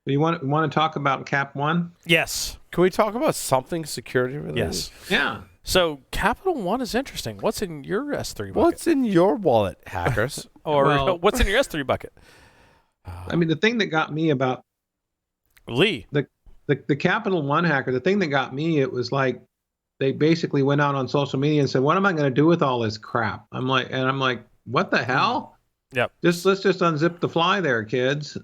You want to talk about Cap One? Yes. Can we talk about something security related? Yes. Yeah. So Capital One is interesting. What's in your S3 bucket? What's in your wallet, hackers? Or what's in your S3 bucket? I mean, the thing that got me about Lee, the Capital One hacker, the thing that got me, it was like they basically went out on social media and said, "What am I going to do with all this crap?" I'm like, "What the hell?" Yep. Let's just unzip the fly there, kids.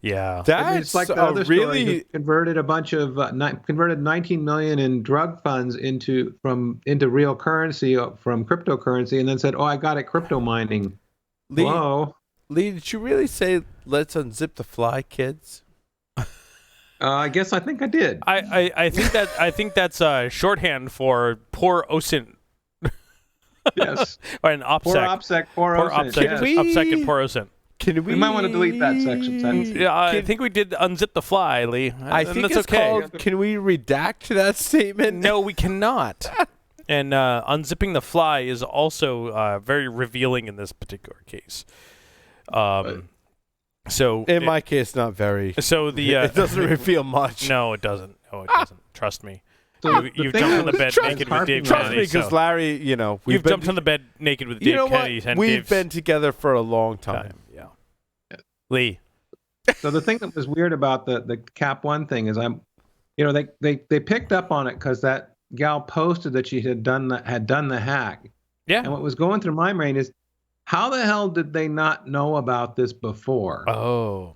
Yeah, it's like the other story. Converted a bunch of converted 19 million in drug funds into real currency from cryptocurrency, and then said, "Oh, I got it crypto mining." Lee, did you really say let's unzip the fly, kids? I think I did. I think that's shorthand for poor OSINT. Yes. Or an OPSEC. Poor OPSEC. Yes. OPSEC and poor OSINT. We might want to delete that section. Yeah, I think we did unzip the fly, Lee. I think it's okay. Called, can we redact that statement? No, we cannot. And unzipping the fly is also very revealing in this particular case. So in my case, not very. So it doesn't reveal much. No, it doesn't. Trust me. So you've jumped on the bed naked with Dave Kennedy. Trust me, because Larry, you've jumped on the bed naked with Dave Kennedy. And we've been together for a long time. Yeah. Lee. So the thing that was weird about the Cap One thing is they picked up on it because that gal posted that she had done the hack, Yeah. And what was going through my brain is, how the hell did they not know about this before? Oh.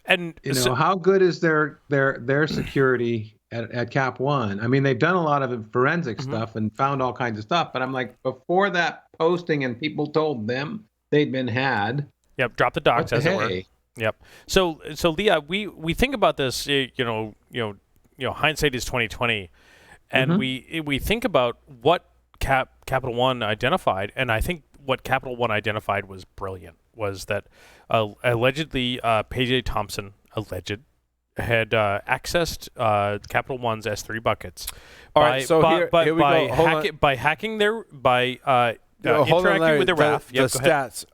And how good is their security at Cap One? I mean, they've done a lot of forensic stuff and found all kinds of stuff, but I'm like, before that posting and people told them they'd been had. Yep, drop the docs as it were. Yep. So Leah, we think about this, hindsight is 2020, and we think about what Capital One identified, and I think what Capital One identified was brilliant. Was that allegedly P.J. Thompson had accessed Capital One's S3 buckets by hacking their interacting with their WAF. The stats.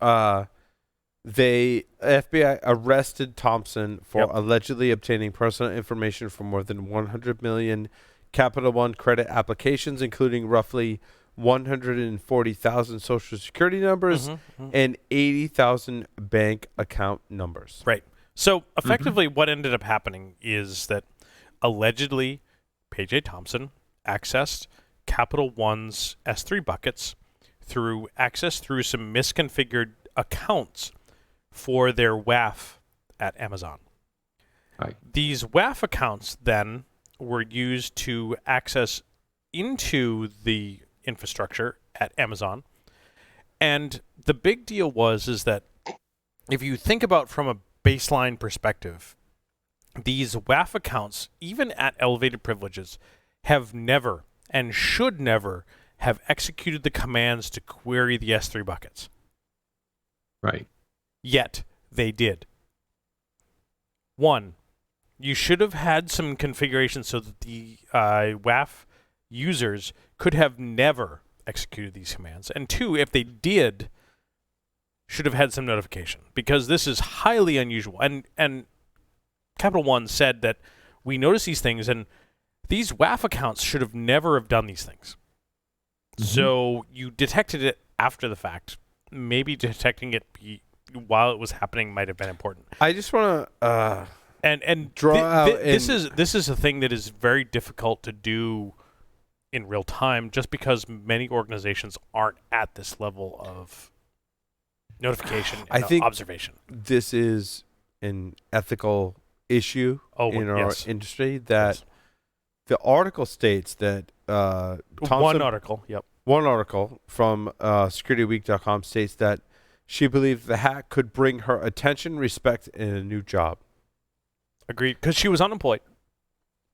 The FBI arrested Thompson for allegedly obtaining personal information from more than 100 million Capital One credit applications, including roughly 140,000 social security numbers and 80,000 bank account numbers. Right. So effectively what ended up happening is that allegedly P.J. Thompson accessed Capital One's S3 buckets through some misconfigured accounts for their WAF at Amazon. Right. These WAF accounts then were used to access into the infrastructure at Amazon. And the big deal is that if you think about from a baseline perspective, these WAF accounts, even at elevated privileges, have never and should never have executed the commands to query the S3 buckets. Right. Yet they did. One, you should have had some configuration so that the WAF users could have never executed these commands. And two, if they did, should have had some notification, because this is highly unusual. And Capital One said that we notice these things, and these WAF accounts should have never have done these things. So you detected it after the fact. Maybe detecting it while it was happening might have been important. I just want to this is a thing that is very difficult to do in real time, just because many organizations aren't at this level of notification and observation. This is an ethical issue in our industry that the article states that one article from securityweek.com states that she believed the hack could bring her attention, respect, and a new job. Agreed, because she was unemployed.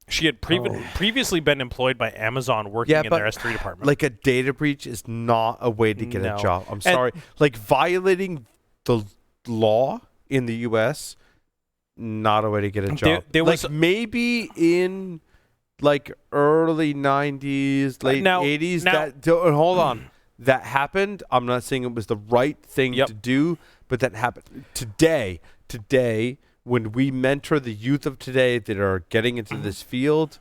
She had previously been employed by Amazon working in their S3 department. Like, a data breach is not a way to get a job. I'm sorry. Like, violating the law in the U.S., not a way to get a job. There was maybe in early 90s, late 80s. Hold on. That happened. I'm not saying it was the right thing to do, but that happened. Today, when we mentor the youth of today that are getting into this field,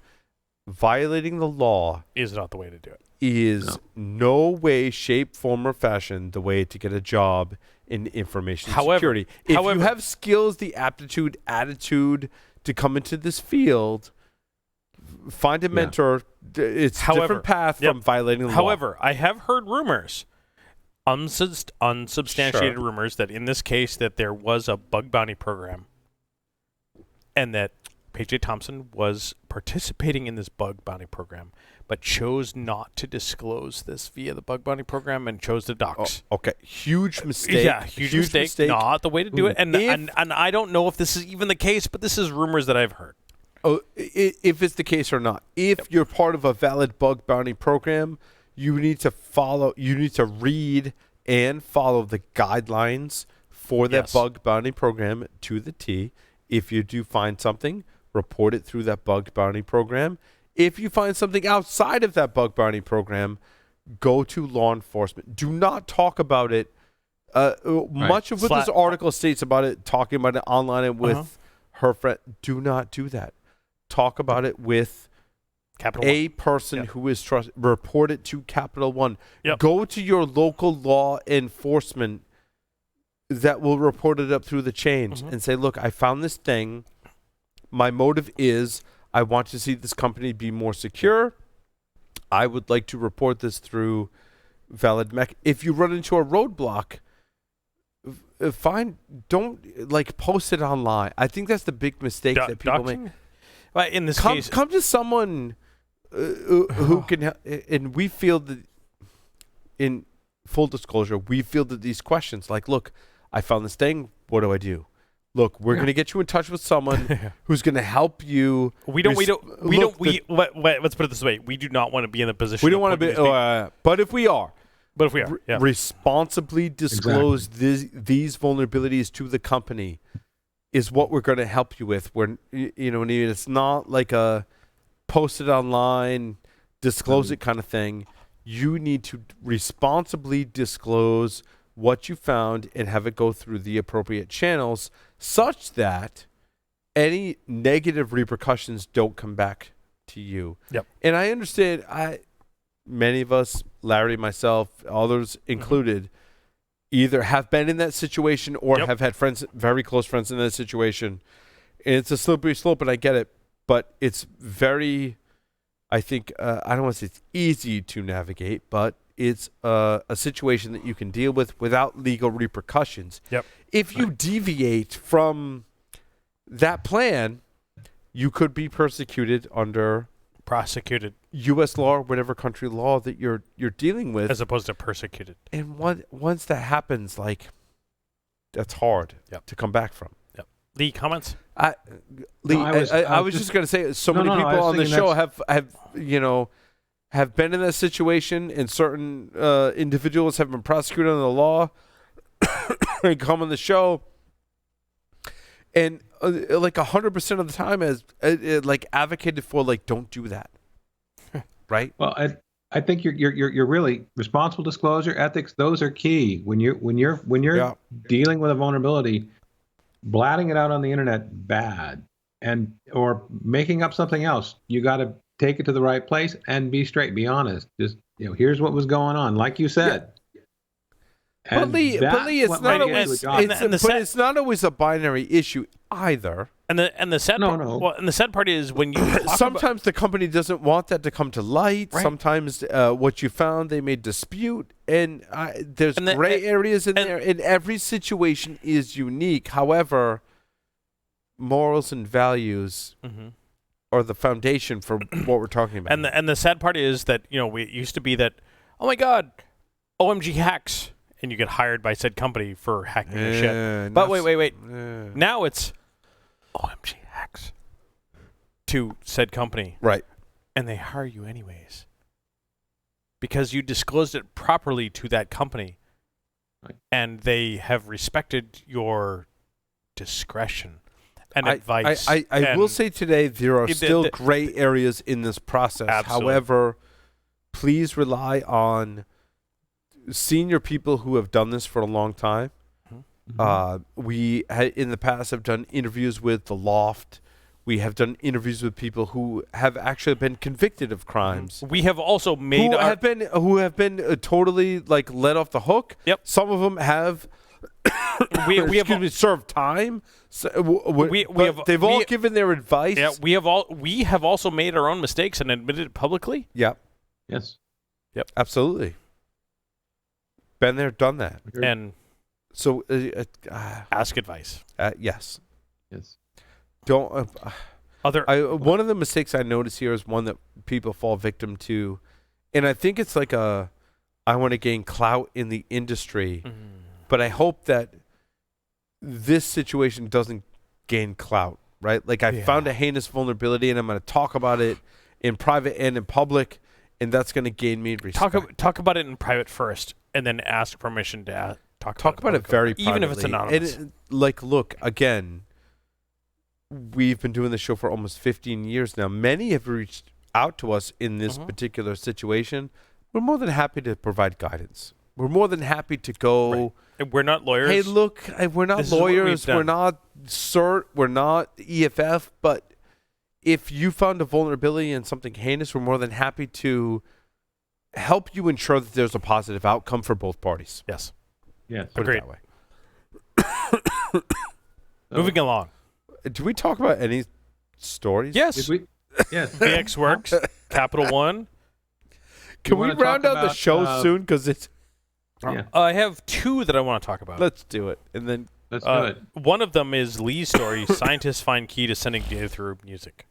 violating the law is not the way to do it. Is no way, shape, form, or fashion the way to get a job in information security. If you have skills, the aptitude, attitude to come into this field, find a mentor. It's a different path from violating the law. However, I have heard rumors, unsubstantiated rumors, that in this case that there was a bug bounty program, and that P.J. Thompson was participating in this bug bounty program, but chose not to disclose this via the bug bounty program and chose to dox. Okay, huge mistake. Yeah, huge mistake. Not the way to do it. And I don't know if this is even the case, but this is rumors that I've heard. Oh, if it's the case or not. If you're part of a valid bug bounty program, you need to read and follow the guidelines for that bug bounty program to the T. If you do find something, report it through that bug bounty program. If you find something outside of that bug bounty program, go to law enforcement. Do not talk about it. Much of what this article states about it, talking about it online and with her friend, do not do that. Talk about it with a person who is trusted. Report it to Capital One. Go to your local law enforcement that will report it up through the chains and say, look, I found this thing. My motive is I want to see this company be more secure. I would like to report this through valid if you run into a roadblock, don't post it online. I think that's the big mistake that people make. Well, in this case, come to someone who can help. And we feel that, in full disclosure, we feel that these questions like, look, I found this thing. What do I do? Look, we're going to get you in touch with someone who's going to help you. Let's put it this way. We do not want to be in the position. We don't want to be, but if we are, responsibly disclose these vulnerabilities to the company is what we're going to help you with. It's not like a post it online, disclose it kind of thing. You need to responsibly disclose what you found and have it go through the appropriate channels such that any negative repercussions don't come back to you. Yep. And I understand, many of us, Larry, myself, others included, either have been in that situation or have had friends, very close friends in that situation. And it's a slippery slope, and I get it. But it's very, I think, I don't want to say it's easy to navigate, but it's a situation that you can deal with without legal repercussions. Yep. If you deviate from that plan, you could be prosecuted U.S. law or whatever country law that you're dealing with, as opposed to persecuted. And once that happens, that's hard to come back from. Yep. Lee, comments? I was just going to say, many people on the show have been in that situation, and certain individuals have been prosecuted under the law and come on the show, and 100% of the time has advocated for don't do that, right? Well, I think you're really responsible disclosure, ethics. Those are key when you're dealing with a vulnerability. Blatting it out on the internet, bad, or making up something else. You got to take it to the right place and be straight, be honest. Just here's what was going on, like you said. Yeah. But Lee, it's not always. It's not always a binary issue either. And the sad and the sad part is when you sometimes the company doesn't want that to come to light. Right. Sometimes what you found they may dispute, and there's gray areas in there. And every situation is unique. However, morals and values are the foundation for what we're talking about. And the sad part is that it used to be that, oh my God, OMG hacks, and you get hired by said company for hacking your shit. But wait. Now it's OMG hacks to said company. Right. And they hire you anyways. Because you disclosed it properly to that company. Right. And they have respected your discretion and advice. I will say today there are still gray areas in this process. Absolutely. However, please rely on senior people who have done this for a long time. We in the past have done interviews with the Loft. We have done interviews with people who have actually been convicted of crimes. We have also made who have been totally let off the hook. Yep. Some of them have served time. So, they've all given their advice. Yeah, we have also made our own mistakes and admitted it publicly. Yep. Yes. Yep. Absolutely. Been there, done that. And so ask advice. Yes. Yes. Don't. One of the mistakes I notice here is one that people fall victim to, and I think it's I want to gain clout in the industry, but I hope that this situation doesn't gain clout, right? I found a heinous vulnerability, and I'm going to talk about it in private and in public, and that's going to gain me respect. Talk about it in private first, and then ask permission to talk about it very privately. Even if it's anonymous. And look, again, we've been doing this show for almost 15 years now. Many have reached out to us in this particular situation. We're more than happy to provide guidance. We're more than happy to go. Right. We're not lawyers. Hey, look, we're not lawyers. We're not CERT. We're not EFF. But if you found a vulnerability in something heinous, we're more than happy to help you ensure that there's a positive outcome for both parties. Yes. Yes. Put it that way. Moving along. Do we talk about any stories? Yes. Yes. Vxworks, Capital One. Can we round out the show soon? Because it's... Yeah. I have two that I want to talk about. Let's do it. And then... Let's do it. One of them is Lee's story, Scientists Find Key to Sending Data Through Music.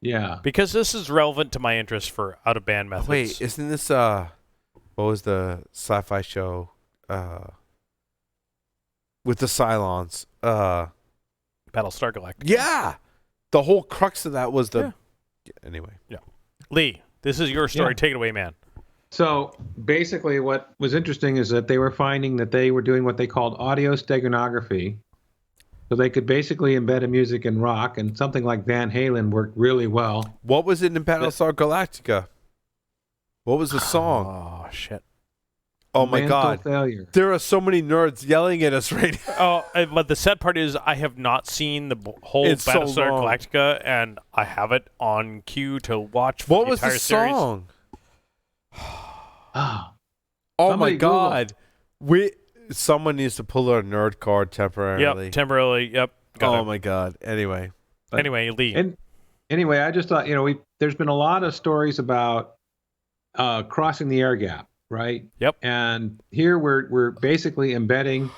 Yeah. Because this is relevant to my interest for out-of-band methods. Wait, isn't this... what was the sci-fi show with the Cylons? Battlestar Galactica. Yeah! The whole crux of that was the... Yeah. Anyway. Yeah. Lee, this is your story. Take it away, man. So basically what was interesting is that they were finding that they were doing what they called audio steganography. So they could basically embed a music in rock, and something like Van Halen worked really well. What was it in Battlestar Galactica? What was the song? Oh, shit. Oh, my Mental God. Failure. There are so many nerds yelling at us right now. But the sad part is I have not seen the whole It's so Battlestar long. Galactica, and I have it on cue to watch for What the was the entire series. song? Oh, Oh, Somebody my God. Someone needs to pull our nerd card temporarily. Yep, temporarily. Yep. Oh, my God. Anyway. Anyway, Lee. And anyway, I just thought, there's been a lot of stories about crossing the air gap, right? Yep. And here we're basically embedding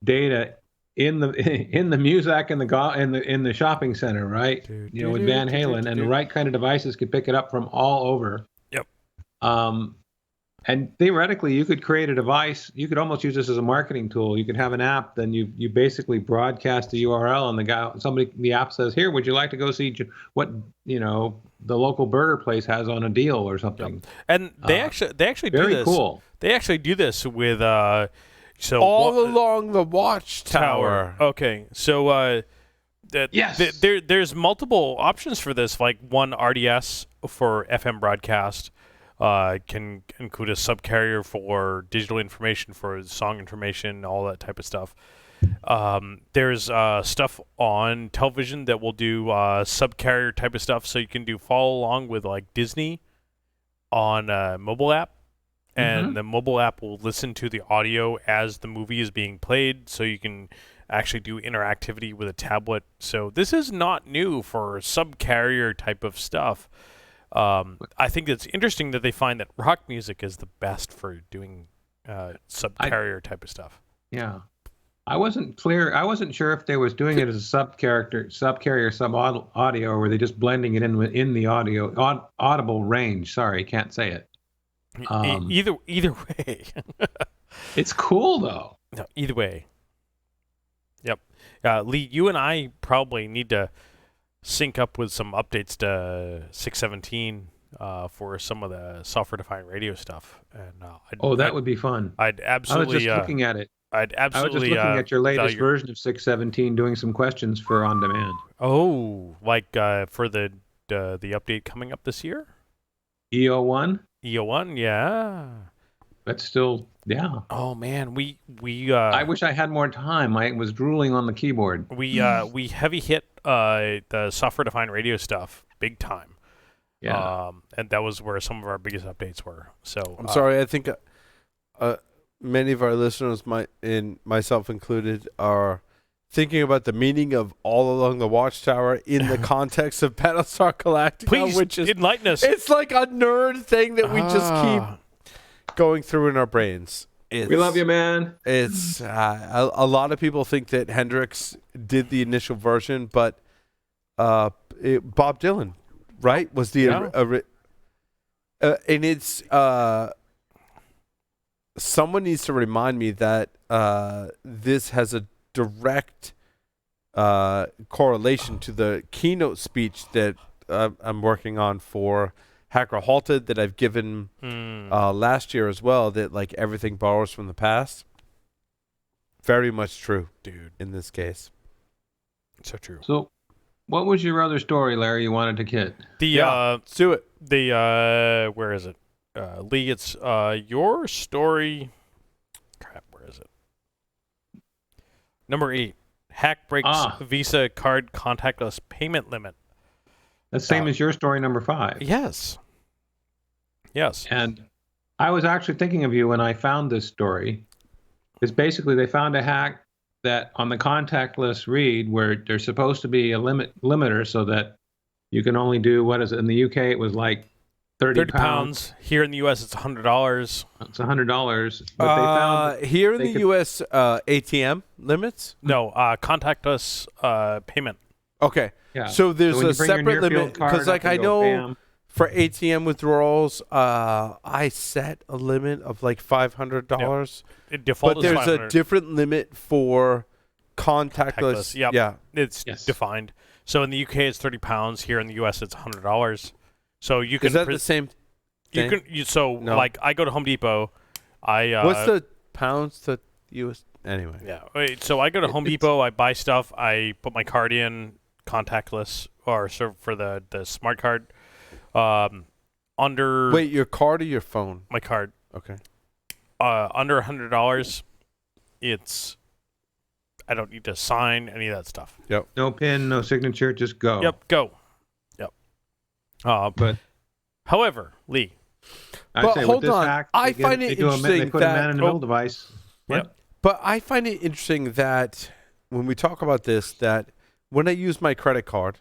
data in the Muzak in the shopping center, right? With Van Halen, and the right kind of devices could pick it up from all over. Yep. And theoretically, you could create a device. You could almost use this as a marketing tool. You could have an app, then you basically broadcast the URL, and the app says, "Here, would you like to go see what the local burger place has on a deal or something?" Yep. And they actually do this. Very cool. They actually do this with along the watchtower. Okay, so Yes. there's multiple options for this. Like one RDS for FM broadcast. Can include a subcarrier for digital information, for song information, all that type of stuff. There's stuff on television that will do subcarrier type of stuff, so you can do follow along with like Disney on a mobile app, and the mobile app will listen to the audio as the movie is being played, so you can actually do interactivity with a tablet. So this is not new for subcarrier type of stuff. I think it's interesting that they find that rock music is the best for doing subcarrier type of stuff. Yeah. I wasn't clear. I wasn't sure if they was doing it as a subcarrier, sub-audio, or were they just blending it in the audible range. Sorry, can't say it. Either way. It's cool, though. No, either way. Yep. Lee, you and I probably need to sync up with some updates to 617 for some of the software-defined radio stuff. And that would be fun. I'd absolutely. I was just looking at it. I'd absolutely. I was just looking at your latest version of 617, doing some questions for on demand. Oh, like for the update coming up this year? EO1. EO1, yeah. That's still, yeah. Oh man, we. I wish I had more time. I was drooling on the keyboard. We heavy hit the software-defined radio stuff big time. Yeah. And that was where some of our biggest updates were. So I'm sorry. I think many of our listeners, myself included, are thinking about the meaning of All Along the Watchtower in the context of Battlestar Galactica. Please which is, enlighten us. It's like a nerd thing that we just keep going through in our brains. We love you, man. It's a lot of people think that Hendrix did the initial version, but Bob Dylan, right, was the and it's someone needs to remind me that this has a direct correlation to the keynote speech that I'm working on for Hacker Halted that I've given last year as well, that like everything borrows from the past. Very much true, dude, in this case. So true. So what was your other story, Larry, you wanted to get? Let's do it. Where is it? Lee, it's your story. Crap, where is it? Number 8. Hack breaks Visa card contactless payment limit. That's same as your story, number 5. Yes. And I was actually thinking of you when I found this story. It's basically they found a hack that on the contactless read where there's supposed to be a limiter so that you can only do, what is it? In the UK, it was like 30 pounds. Here in the U.S., it's $100. It's $100. But they found here in the U.S. ATM limits? No, contactless payment. Okay. Yeah. So there's a separate limit because, like, I know bam. For ATM withdrawals, I set a limit of like $500. Yep. Default but there's is $500. A different limit for contactless. Yep. Yeah. It's defined. So in the UK, it's £30. Here in the US, it's $100. So you can. Is that the same thing? No. Like, I go to Home Depot. What's the pounds to US? Anyway. Yeah. So I go to Home Depot. I buy stuff. I put my card in contactless or for the smart card. Under. Wait, your card or your phone? My card. Okay. Under $100, it's. I don't need to sign any of that stuff. Yep. No pin, no signature, just go. Yep, go. Yep. But however, Lee. I say hold with this on. hack, I find it interesting they put a man-in-the-middle device. Yep. But I find it interesting that when we talk about this, that when I use my credit card,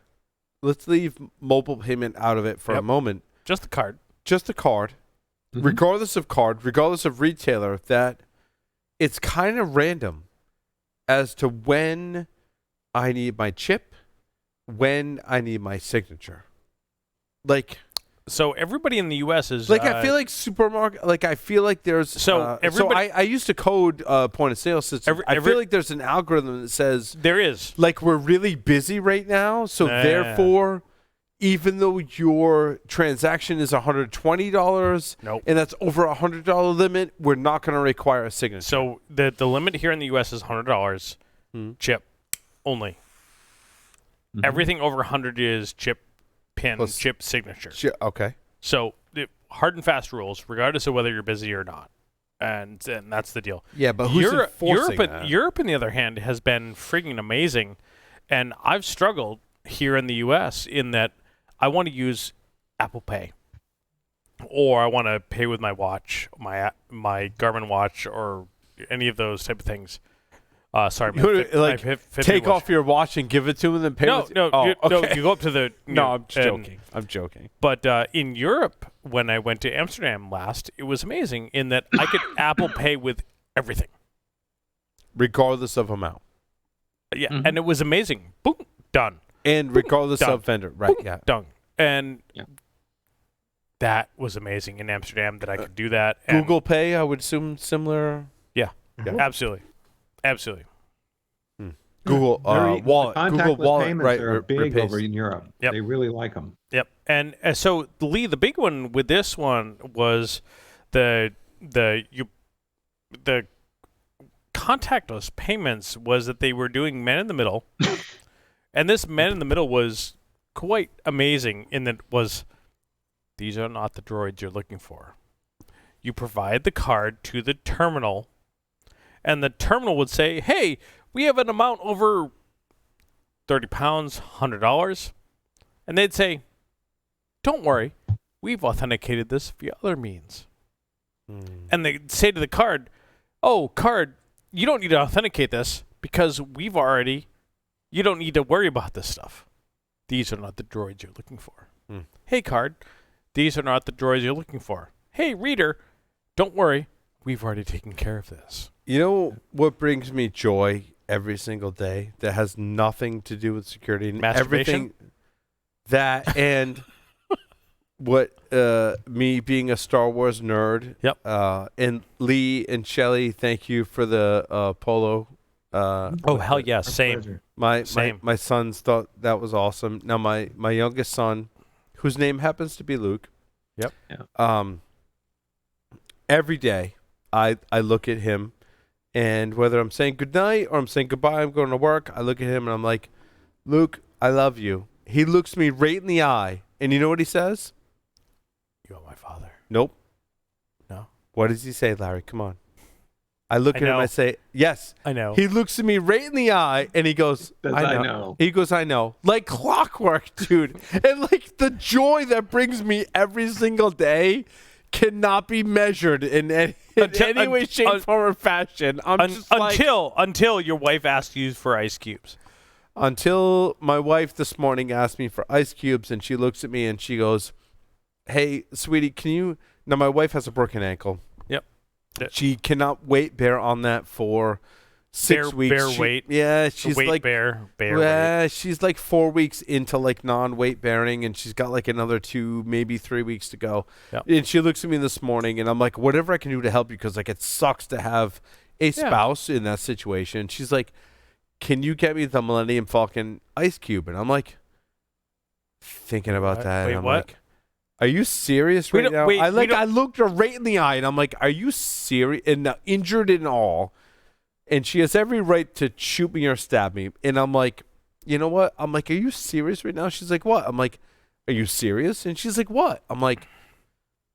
let's leave mobile payment out of it for a moment. Just the card. Just the card. Mm-hmm. Regardless of retailer, that it's kind of random as to when I need my chip, when I need my signature. Like, so everybody in the U.S. is like, I feel like supermarket. Like, I feel like there's so everybody. I used to code point of sale system. I feel like there's an algorithm that says there is, like, we're really busy right now, so therefore, even though your transaction is $120, and that's over $100 limit, we're not going to require a signature. So the limit here in the U.S. is $100 chip only. Mm-hmm. Everything over 100 is chip. Pin, plus chip, signature. Okay. So hard and fast rules, regardless of whether you're busy or not, and that's the deal. Yeah, but who's enforcing that? Europe, on the other hand, has been freaking amazing, and I've struggled here in the U.S. in that I want to use Apple Pay, or I want to pay with my watch, my Garmin watch, or any of those type of things. Sorry, take off your watch and give it to them and pay. No, you go up to the. No, I'm joking. I'm joking. But in Europe, when I went to Amsterdam last, it was amazing in that I could Apple Pay with everything, regardless of amount. Yeah, and it was amazing. Boom, done. And regardless of vendor, right? Boom, done. And that was amazing in Amsterdam that I could do that. Google Pay, I would assume similar. Yeah. Absolutely. Absolutely. Google wallet. Google Wallet, payments right? Are big over in Europe. Yep. They really like them. Yep. And so, Lee, the big one with this one was the contactless payments was that they were doing man in the middle, and this man in the middle was quite amazing in that these are not the droids you're looking for. You provide the card to the terminal. And the terminal would say, hey, we have an amount over 30 pounds, $100. And they'd say, don't worry, we've authenticated this via other means. And they'd say to the card, oh, card, you don't need to authenticate this because you don't need to worry about this stuff. These are not the droids you're looking for. Hey, card, these are not the droids you're looking for. Hey, reader, don't worry, we've already taken care of this. You know what brings me joy every single day that has nothing to do with security and everything that and what me being a Star Wars nerd. Yep. And Lee and Shelly, thank you for the polo. Oh hell yes, same. My sons thought that was awesome. Now my youngest son, whose name happens to be Luke. Yep. Yeah. Every day I look at him. And whether I'm saying goodnight or I'm saying goodbye, I'm going to work, I look at him and I'm like, Luke, I love you. He looks me right in the eye. And you know what he says? You are my father. Nope. No. What does he say, Larry? Come on. I look at him and I say, yes. I know. He looks at me right in the eye and he goes, I know. He goes, I know. Like clockwork, dude. And like the joy that brings me every single day cannot be measured in any way, shape, form, or fashion. Until your wife asks you for ice cubes. Until my wife this morning asked me for ice cubes, and she looks at me and she goes, hey, sweetie, can you... Now, my wife has a broken ankle. Yep. She cannot weight bear on that for 6 weeks. Bear weight. Yeah, she's weight like... Bear weight. She's like 4 weeks into like non-weight bearing, and she's got like another 2, maybe 3 weeks to go. Yep. And she looks at me this morning, and I'm like, whatever I can do to help you, because like it sucks to have a spouse in that situation. She's like, can you get me the Millennium Falcon ice cube? And I'm like, thinking about that. Wait, and I'm what? like, are you serious right now? I looked her right in the eye, and I'm like, are you serious? And injured and all. And she has every right to shoot me or stab me. And I'm like, you know what? I'm like, are you serious right now? She's like, what? I'm like, are you serious? And she's like, what? I'm like,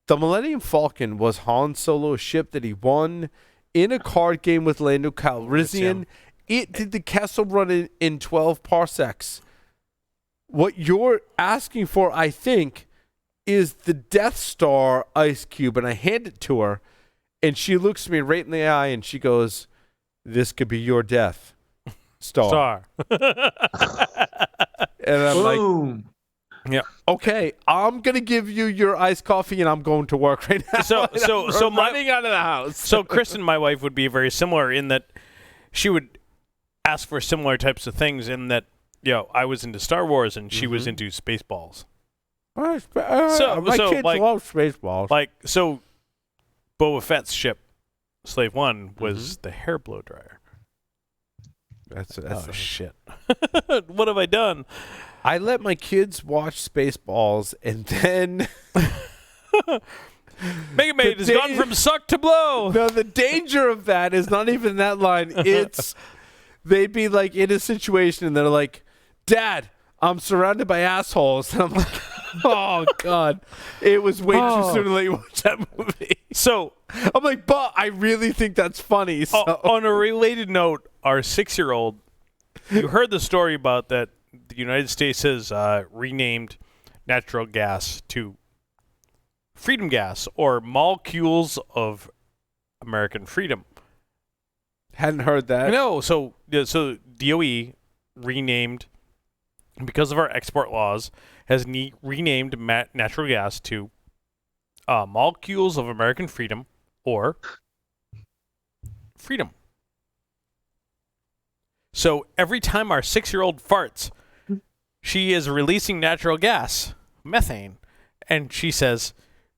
the Millennium Falcon was Han Solo's ship that he won in a card game with Lando Calrissian. It did the Kessel run in 12 parsecs. What you're asking for, I think, is the Death Star ice cube. And I hand it to her, and she looks me right in the eye, and she goes, this could be your death star. And I'm Boom. like, yeah, okay, I'm going to give you your iced coffee, and I'm going to work right now. So running out of the house. So Kristen, my wife, would be very similar in that she would ask for similar types of things in that, I was into Star Wars and she was into Spaceballs. My kids love Spaceballs. Like, so Boba Fett's ship, Slave One, was the hair blow dryer. That's shit. What have I done? I let my kids watch Spaceballs, and then Mega Maid has gone from suck to blow. No, the danger of that is not even that line. It's they'd be like in a situation, and they're like, "Dad, I'm surrounded by assholes," and I'm like, "Oh God!" It was way too soon to let you watch that movie. So I'm like, "But I really think that's funny." So. On a related note, our 6-year-old, you heard the story about that the United States has renamed natural gas to freedom gas, or molecules of American freedom. Hadn't heard that. No, so DOE renamed, because of our export laws, has renamed natural gas to molecules of American freedom, or freedom. So every time our 6-year-old farts, she is releasing natural gas, methane, and she says,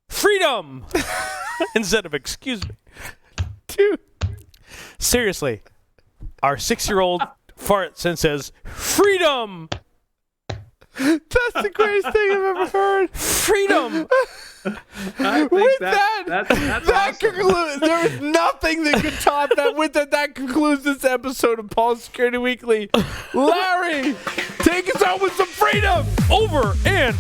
"Freedom!" instead of "excuse me." Dude. Seriously, our 6-year-old farts and says, "Freedom!" That's the greatest thing I've ever heard. Freedom! I think that's awesome. There is nothing that could top that. With that concludes this episode of Paul's Security Weekly. Larry, take us out with some freedom. Over and